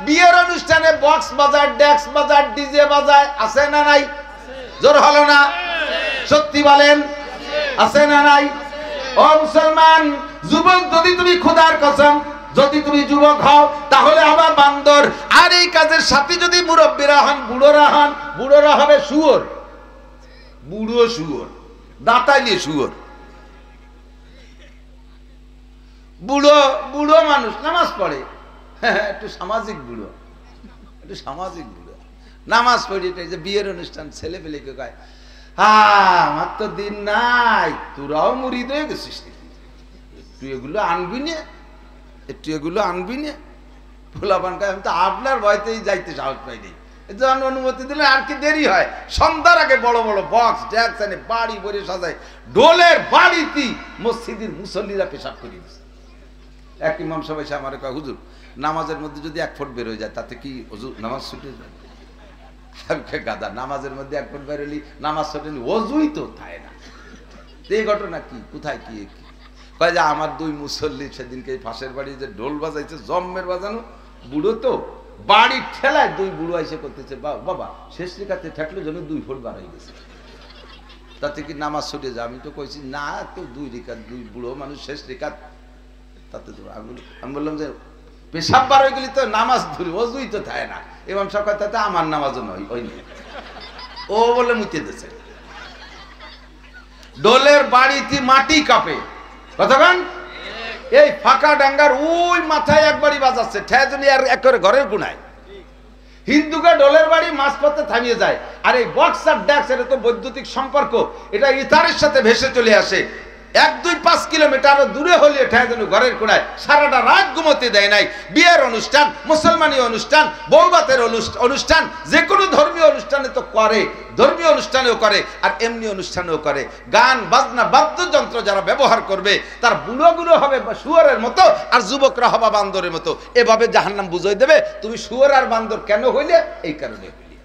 বিয়ের অনুষ্ঠানে বক্স বাজায়, ডেক্স বাজায়, ডিজে বাজায়, আছে না নাই? জোর হলো না? সত্যি বলেন, আছে না নাই? ও মুসলমান যুবক, যদি তুমি খোদার কসম, যদি তুমি যুবক হও তাহলে আমার বান্দর। আর এই কাজের সাথে যদি মুরব্বীরা হন, বুড়োরা হন, বুড়োরা হবে শুয়োর, বুড়ো শুয়োর, দাঁতাইলে শুয়োর। বুড়ো বুড়ো মানুষ নামাজ পড়ে, একটু সামাজিক বুড়ো, একটু সামাজিক বুড়ো নামাজ পড়ি। যে বিয়ের অনুষ্ঠান ছেলে পেলেকে কয়, আমার তো দিন নাই, তোরাও মুড়ি দিয়ে গেছিস, তুই এগুলো আনবি না, একটু এগুলো আনবি না। ভোলাপান কয়, আমি তো আপনার ভয়তেই যাইতে সাহস পাইনি, যখন অনুমতি দিলে আর কি দেরি হয়। সন্ধ্যার আগে বড় বড় বক্স ড্যাক্স এনে বাড়ি ভরে সাজায়, ডোলের বাড়িতে মসজিদের মুসল্লিরা পেশাব করে দিচ্ছে। এক ইমাম সাহেব এসে আমার কয়, হুজুর নামাজের মধ্যে যদি 1 ফুট বের হয়ে যায় তাতে কি নামাজ ছুটে যায়? গাদা, নামাজের মধ্যে 1 ফুট বের হলি নামাজ ছুটেনি, অজুই তো থাকে না। এই ঘটনা কি, কোথায় কি? কয় যে আমার 2 মুসল্লি সেদিনকে পাশের বাড়ি যে ঢোল বাজাইছে, জম্মের বাজানো, বুড়ো তো বাড়ি ঠেলায় 2 বুড়ো এসে করতেছে, বাবা শেষ রেখাতে ঠেকলে যেন 2 ফুট বার হয়ে গেছে, তাতে কি নামাজ ছুটে যায়? আমি তো কইছি না, তো 2 রেখাত, 2 বুড়ো মানুষ শেষ রেখাত, তাতে তো আমি বললাম যে পেশাব বার হয়ে গেলি তো নামাজ ধরি, অজুই তো থাকে না। এবং সকাল তাতে আমার নামাজও নয়, ওই ও বলে মুতে দিয়েছে। ডোলের বাড়িতে মাটি কাঁপে, কতক্ষণ এই ফাঁকা ডাঙ্গার ওই মাথায় একবারই বাজাচ্ছে, ঠেজনি আর এক করে ঘরের গুনায়। হিন্দুকে ডোলের বাড়ি মাঝপথে থামিয়ে যায়। আর এই বক্স আর ড্যাক্স, এটা তো বৈদ্যুতিক সম্পর্ক, এটা ইতারের সাথে ভেসে চলে আসে। 1-2-5 কিলোমিটার দূরে হলে ঠেজনি ঘরের কোনায়, সারাটা রাত ঘুমোতে দেয় নাই। বিয়ের অনুষ্ঠান, মুসলমানি অনুষ্ঠান, বৌভাতের অনুষ্ঠান, যে কোনো ধর্মীয় অনুষ্ঠানে তো করে, ধর্মীয় অনুষ্ঠানেও করে আর এমনি অনুষ্ঠানেও করে। গান বাজনা বাদ্যযন্ত্র যারা ব্যবহার করবে তার বুড়োগুলো হবে শুয়োরের মতো আর যুবকরা হবে বান্দরের মতো। এভাবে জাহান্নাম বুঝাই দেবে, তুমি শুয়োর আর বান্দর কেন হইলে? এই কারণে হইলে।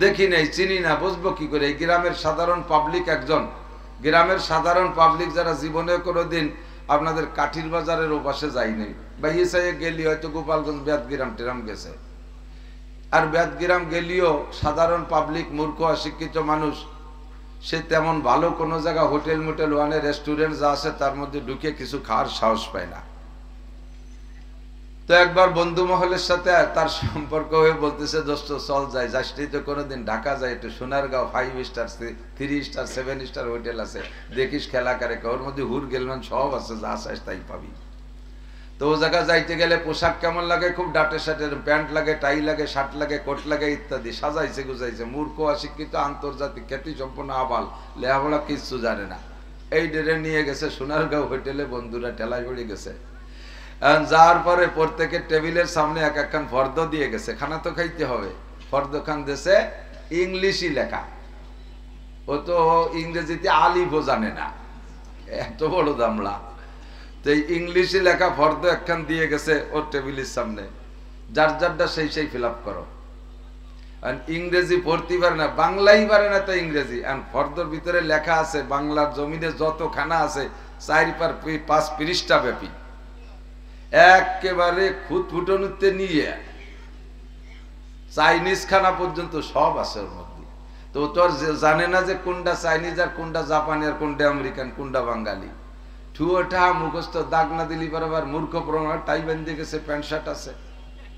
দেখি নাই, চিনি না, বুঝবো কি করে? এই গ্রামের সাধারণ পাবলিক, একজন গ্রামের সাধারণ পাবলিক যারা জীবনে কোনোদিন আপনাদের কাঠির বাজারের ওপাশে যায়নি, বা ইসাইয়ে গেলি হয়তো গোপালগঞ্জ বেদগ্রাম টেরাম গেছে, আর বেদগ্রাম গেলিও সাধারণ পাবলিক, মূর্খ অশিক্ষিত মানুষ, সে তেমন ভালো কোনো জায়গা হোটেল মোটেল ওয়ানে রেস্টুরেন্ট যা আছে তার মধ্যে ঢুকে কিছু খাওয়ার সাহস পায় না। তো একবার বন্ধু মহলের সাথে তার সম্পর্ক হয়ে বলতেছে, দোস্ত চল যাই, যাসটি তো কোনোদিন ঢাকা যায়, একটু Sonargaon 5 star 3 star 7 star hotel আছে, দেখিস খেলা করে, ওর মধ্যে হুর গেলমান সব আছে, যা চাস তাই পাবি। তো ও জায়গা যাইতে গেলে পোশাক কেমন লাগে? খুব ডাটে শার্টের, প্যান্ট লাগে, টাই লাগে, শার্ট লাগে, কোট লাগে ইত্যাদি, সাজাইছে গুজাইছে। মূর্খ অশিক্ষিত আন্তর্জাতিক খ্যাতি সম্পন্ন আবাল, লেহাপড়া কিচ্ছু জানে না। এই ডেরে নিয়ে গেছে সোনারগাঁও হোটেলে, বন্ধুরা ঠেলায় পড়ে গেছে। যাওয়ার পরে প্রত্যেকের টেবিলের সামনে এক একখান ফর্দ দিয়ে গেছে, খানা তো খাইতে হবে। ফর্দ খান দেশে ইংলিশই লেখা, ও তো ইংরেজিতে আলিফও জানে না, এত বড় দামলা। তো এই ইংলিশে লেখা ফর্দ একখান দিয়ে গেছে ওর টেবিলের সামনে, যার যারটা সেই সেই ফিল আপ করো। ইংরেজি পড়তে পারে না, বাংলাই পারে না, তো ইংরেজি। ফর্দর ভিতরে লেখা আছে বাংলার জমিনে যত খানা আছে 4-5 পৃষ্ঠা ব্যাপী, একেবারে খুঁতফুটনুতে নিয়ে চাইনিজ খানা পর্যন্ত সব আছে ওর মধ্যে। তো তোর জানে না যে কোনটা চাইনিজ আর কোনটা জাপানি আর কোনটা আমেরিকান, কোনটা বাঙালি। ঠুয়োটা মুখস্থ, দাগ না দিলি বরাবর মূর্খ প্রমাণ। টাই বেঁধে গেছে, প্যান্ট শার্ট আছে,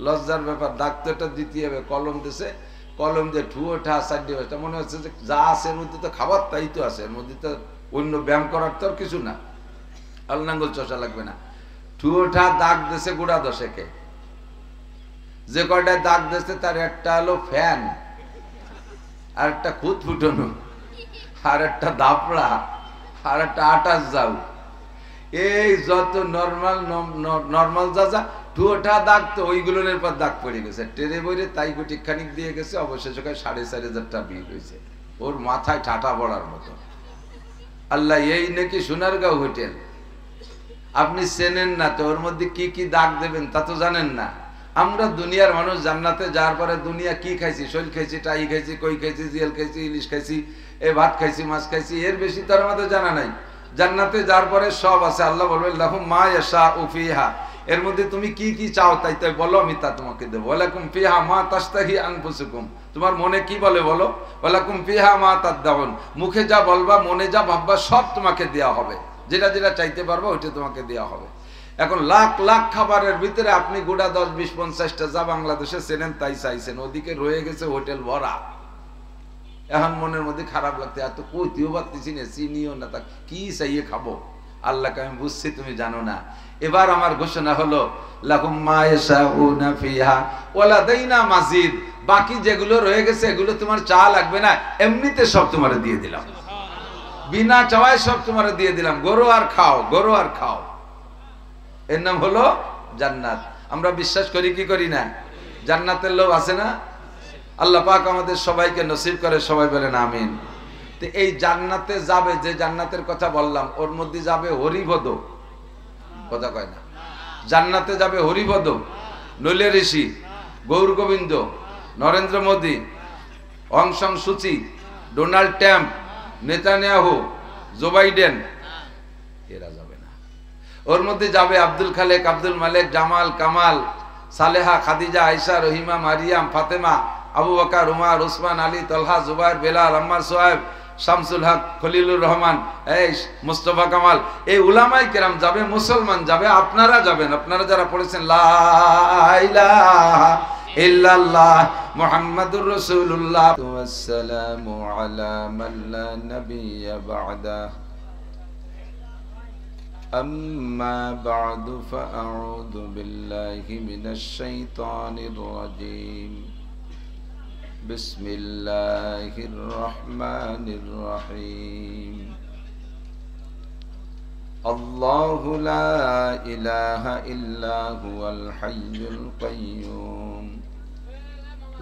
লজ্জার ব্যাপার। দাগ তো এটা দিতে হবে, কলম দিছে, কলম দিয়ে ঠুয়োটা সাইডে বসে, মনে হচ্ছে যে যা আছে এর মধ্যে তো খাবার তাই তো আছে, এর মধ্যে তো অন্য ব্যায়াম করার তো আর কিছু না, আলনাঙ্গল চষা লাগবে না। ঠুয়োটা দাগ দিছে গোড়া 10-এ, যে কয়টায় দাগ দিছে তার একটা হলো ফ্যান, আর একটা খুদ ফুটানো, আর একটা দাপড়া, আর একটা আটাশ যাও, এই যত নর্মাল যা ঠুয়োটা দাগ, তো ওইগুলোর পর দাগ পড়ে গেছে টেরে বইরে, তাই গুটি খানিক দিয়ে গেছে। অবশেষে 4,500 টাকা বিল হয়েছে, ওর মাথায় ঠাটা পড়ার মতো। আল্লাহ, এই নাকি সোনারগাঁও হোটেল, আপনি চেনেন না তো, ওর মধ্যে কি কি দাগ দেবেন তা তো জানেন না। আমরা দুনিয়ার মানুষ, জান্নাতে যাওয়ার পরে দুনিয়া কি খাইছি, শৈল খাইছি, টাই খাইছি, কই খাইছি, জিয়াল খাইছি, ইলিশ খাইছি, এ ভাত খাইছি, মাছ খাইছি, এর বেশি তার আমাদের জানা নাই। জান্নাতে যাওয়ার পরে সব আছে। আল্লাহ বলবে লাহুম মা ইয়াশাউ ফিহা, এর মধ্যে তুমি কি কি চাও তাই তাই বলো, আমি তা তোমাকে দেবো। ওয়ালাকুম ফিহা মা তাশতাহি আনফুসুকুম, তোমার মনে কি বলে বলো। ওয়ালাকুম ফিহা মা তাদদাউন, মুখে যা বলবা মনে যা ভাববা সব তোমাকে দেয়া হবে, যেটা যেটা চাইতে পারবো ওইটা তোমাকে দেয়া হবে। এখন লাখ লাখ খাবারের ভিতরে আপনি গোটা 10, 20, 50টা যা বাংলাদেশে চেনেন তাই চাইছেন, ওদিকে রয়ে গেছে হোটেল ভরা। এখন মনের মধ্যে খারাপ লাগতে, এত কইতেও পারতেছি না, চিনিও না, তা কি চাইয়ে খাবো। আল্লাহকে আমি বুঝছি তুমি জানো না। এবার আমার ঘোষণা হলো লাহুম মা ইয়াশাউনা ফিহা ওয়া লাদাইনা মাজিদ, বাকি যেগুলো রয়ে গেছে এগুলো তোমার চা লাগবে না, এমনিতে সব তোমারে দিয়ে দিলাম, বিনা চাওয়ায় সব তোমারে দিয়ে দিলাম, গরু আর খাও, গরু আর খাও। এর নাম হলো জান্নাত। আমরা বিশ্বাস করি কি করি না? জান্নাতের লোভ আছে না? আল্লাহ পাক আমাদের সবাইকে নসিব করে, সবাই বলেন আমিন। তো এই জান্নাতে যাবে, যে জান্নাতের কথা বললাম ওর মধ্যে যাবে হরিপদ, কথা কয় না, জান্নাতে যাবে হরিপদ, নইলে Rishi, Gour Gobinda, Narendra Modi, Aung San Suu Kyi, Donald Trump, Netanyahu, Joe Biden, এরা যাবে না। ওর মধ্যে যাবে আব্দুল খালেক, আব্দুল মালেক, জামাল, কামাল, সালেহা, খাদিজা, আয়েশা, রহিমা, মারিয়াম, ফাতেমা, আবু বকর, উমর, উসমান, আলী, তলহা, জুবাইর, বেলাল, আম্মার, সোহেব, শামসুল হক, খলিলুর রহমান, এই মুস্তফা কামাল, এই উলামায়ে কেরাম যাবে, মুসলমান যাবে, আপনারা যাবেন, আপনারা যারা পড়েছেন লা ইলাহা ইল্লাল্লাহ মুহাম্মাদুর রাসূলুল্লাহ। ওয়াসসালামু আলা মান লা নাবিয়্যা বা'দা। أما بعد فأعوذ بالله من الشيطان الرجيم. بسم الله الرحمن الرحيم. الله لا إله إلا هو الحي القيوم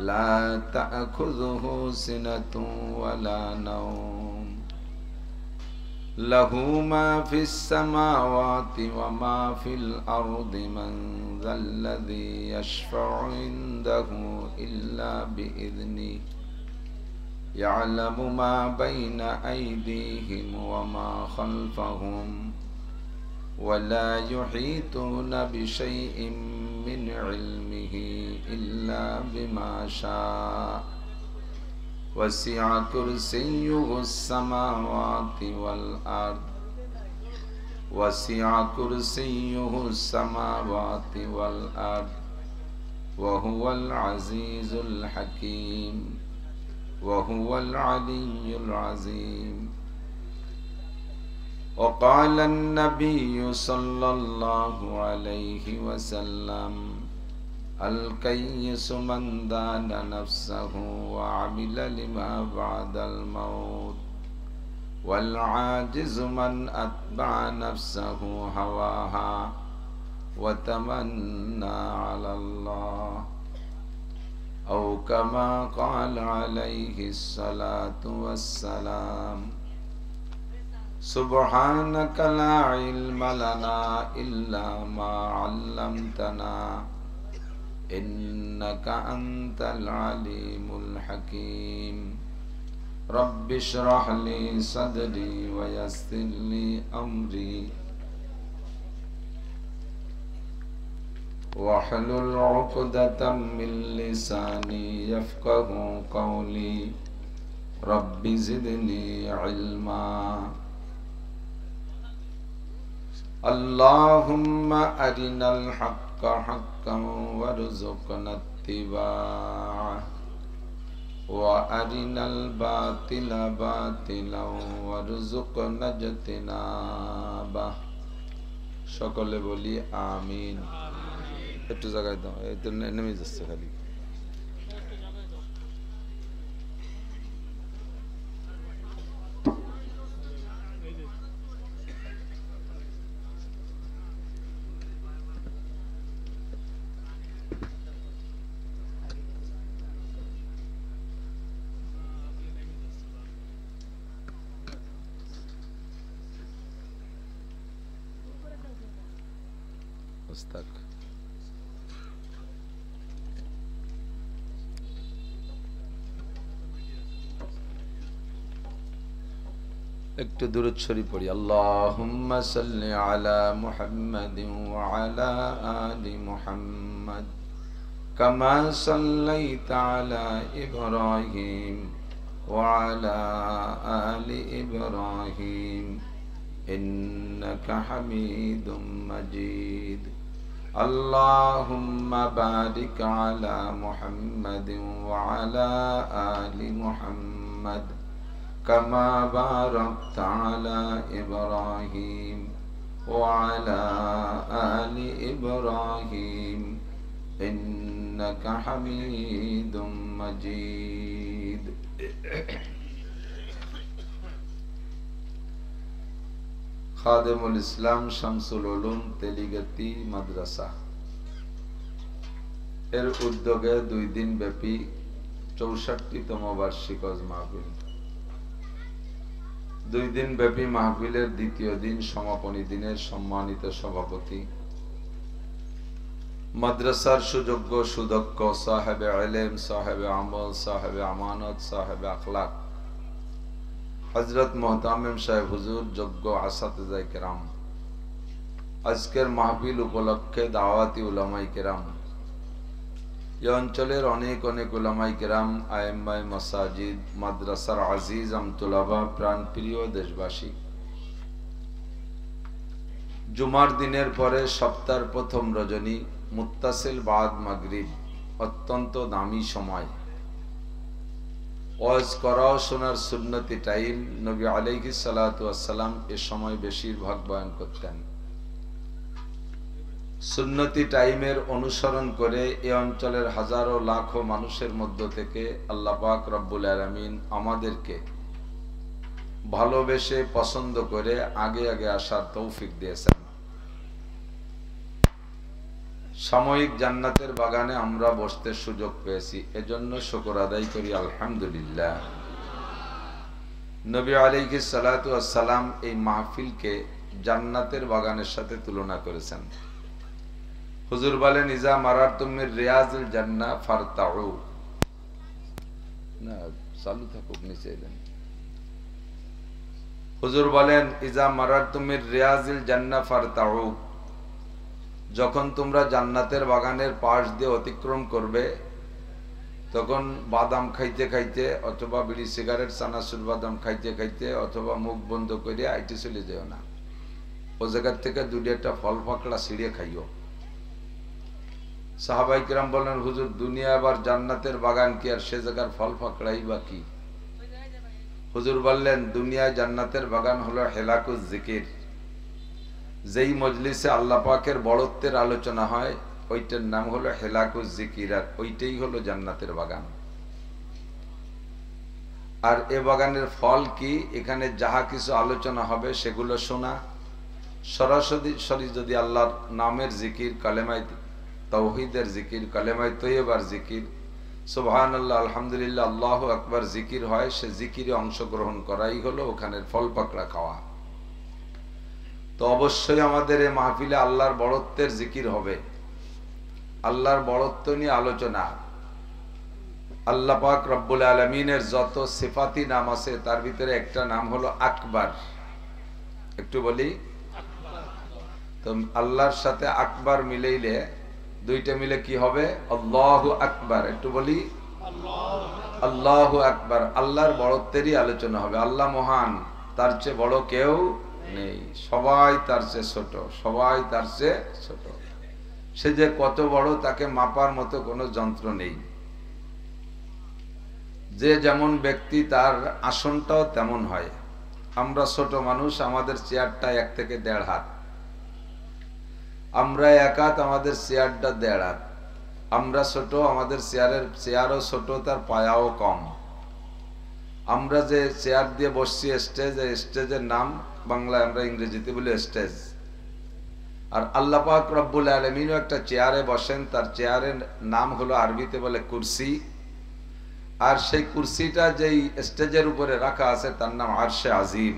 لا تأخذه سنة ولا نوم له ما في السماوات وما في الأرض من ذا الذي يشفع عنده إلا بإذنه يعلم ما بين أيديهم وما خلفهم ولا يحيطون بشيء من علمه إلا بما شاء وسع كرسيه السماوات والأرض وسع كرسيه السماوات والأرض وهو العزيز الحكيم وهو العلي العظيم. وقال النبي صلى الله عليه وسلم الكيس من دان نفسه وعمل لما بعد الموت والعاجز من أتبع نفسه هواها وتمنى على الله أو كما قال عليه الصلاة والسلام. سبحانك لا علم لنا إلا ما علمتنا إنك أنت العليم الحكيم. رب اشرح لي صدري ويسر لي أمري واحلل عقدة من لساني يفقه قولي. رب زدني علما. اللهم أرنا الحق حقا وارزقنا اتباعه وأرنا الباطل باطلا وارزقنا اجتنابه. সকলে বলি আমিন। একটু জায়গায় দাও, এই তো নেমে যাচ্ছে খালি। একটু দুরূদ শরীফ পড়ি। আল্লাহুম্মা সাল্লি আলা মুহাম্মাদিন ওয়া আলা আলি মুহাম্মাদ কামা সাল্লাইতা আলা ইব্রাহিম ওয়া আলা আলি ইব্রাহিম ইন্নাকা হামিদুম মাজিদ। আল্লাহুম্মা বারিক আলা মুহাম্মাদিন ওয়া আলা আলি মুহাম্মাদ কামা বারাকতা আলা ইব্রাহিম ওয়া আলা আলি ইব্রাহিম ইন্নাকা হামিদুম মাজিদ। খাদেমুল ইসলাম শামসুল উলুম তেলিগতি মাদ্রাসা এর উদ্যোগে 2 দিন ব্যাপী 64তম বার্ষিক ওয়াজ মাহফিল। 2 দিন ব্যাপী মাহফিলের দ্বিতীয় দিন সমাপনী দিনের সম্মানিত সভাপতি মাদ্রাসার সুযোগ্য সুদক্ষ সাহেবে ইলম, সাহেবে আমল, সাহেবে আমানত, সাহেবে আখলাক হযরত মুহতামিম সাহেব হুজুর, যোগ্য আসাতিজায়ে কেরাম, আজকের মাহফিল উপলক্ষে দাওয়াতি উলামায়ে কেরাম, এই অঞ্চলের অনেক অনেক উলামায়ে কেরাম, আইম্মায়ে মাসাজিদ, মাদ্রাসার আজিজ আমতুলাবা, প্রাণপ্রিয় দেশবাসী, জুমার দিনের পরে সপ্তাহের প্রথম রজনী মুত্তাসিল বাদ মাগরিব, অত্যন্ত দামি সময়, ওয়াজ করা ও শোনার সুন্নতি টাইম। নবী আলাইহিস সালাতু ওয়াস সালাম এ সময় বেশিরভাগ বয়ান করতেন। সুন্নতি টাইমের অনুসরণ করে এই অঞ্চলের হাজারো লাখো মানুষের মধ্য থেকে আল্লাহ পাক রব্বুল আলামিন আমাদেরকে ভালোবেসে পছন্দ করে আগে আগে আসার তৌফিক দিয়েছেন। সাময়িক জান্নাতের বাগানে আমরা বসতে সুযোগ পেয়েছি, এজন্য শুকর আদায় করি আলহামদুলিল্লাহ। নবী আলাইহিস সালাতু ওয়াস সালাম এই মাহফিলকে জান্নাতের বাগানের সাথে তুলনা করেছেন। হুজুর বলেন, ইজা মারারতুম মির রিয়াজিল জান্নাহ ফারতাউ, না চালু থাকুক নিচে এলেন। হুজুর বলেন, ইজা মারারতুম মির রিয়াজিল জান্নাহ ফারতাউ, যখন তোমরা জান্নাতের বাগানের পাশ দিয়ে অতিক্রম করবে তখন বাদাম খাইতে খাইতে অথবা বিড়ি সিগারেট চানাচুর বাদাম খাইতে খাইতে অথবা মুখ বন্ধ করে আইটে চলে যেও না, ও জায়গার থেকে 2টা ফল ফাকড়া ছিঁড়ে খাইও। সাহাবায়ে কেরাম বলেন, হুজুর দুনিয়া আবার জান্নাতের বাগান কি, আর সে জায়গার ফল ফাকড়াই বা কি? হুজুর বললেন, দুনিয়ায় জান্নাতের বাগান হলো হেলাকুজ জিকির। যেই মজলিসে আল্লাহ পাকের বড়ত্বের আলোচনা হয় ওইটার নাম হলো হেলাকুজ জিকির, আর ওইটাই হলো জান্নাতের বাগান। আর এ বাগানের ফল কি? এখানে যাহা কিছু আলোচনা হবে সেগুলো শোনা, সরাসরি যদি আল্লাহর নামের জিকির, কালেমায়ে তাওহীদের জিকির, কালেমায়ে তৈয়বার জিকির, সুবহানাল্লাহ, আলহামদুলিল্লাহ, আল্লাহু আকবার জিকির হয়, সে জিকিরে অংশগ্রহণ করাই হলো ওখানের ফল পাকড়া খাওয়া। তো অবশ্যই আমাদের এই মাহফিলে আল্লাহর বড়ত্বের জিকির হবে, আল্লাহর বড়ত্ব নিয়ে আলোচনা। আল্লাহ পাক রব্বুল আলামিনের যত সিফাতি নাম আছে তার ভিতরে একটা নাম হলো আকবার। একটু বলি, তো আল্লাহর সাথে আকবার মিলাইলে 2টা মিলে কি হবে? আল্লাহু আকবার। একটু বলি আল্লাহু আকবার। আল্লাহর বড়ত্বেরই আলোচনা হবে। আল্লাহ মহান, তার চেয়ে বড় কেউ নেই, সবাই তার চেয়ে ছোট, সবাই তার চেয়ে ছোট। সে যে কত বড় তাকে মাপার মতো কোনো যন্ত্র নেই। যে যেমন ব্যক্তি তার আসনটাও তেমন হয়। আমরা ছোট মানুষ, আমাদের চেয়ারটা 1 থেকে 1.5 হাত, আমরা 1 হাত, আমাদের চেয়ারটা 1.5 হাত। আমরা ছোট, আমাদের চেয়ারও ছোট, তার পায়াও কম। আমরা যে চেয়ার দিয়ে বসছি স্টেজ, স্টেজের নাম বাংলায় আমরা ইংরেজিতে বলি স্টেজ। আর আল্লাহ পাক রব্বুল আলামিনও একটা চেয়ারে বসেন, তার চেয়ারের নাম হলো আরবিতে বলে কুরসি। আর সেই কুরসিটা যেই স্টেজের উপরে রাখা আছে তার নাম আরশে আজিম।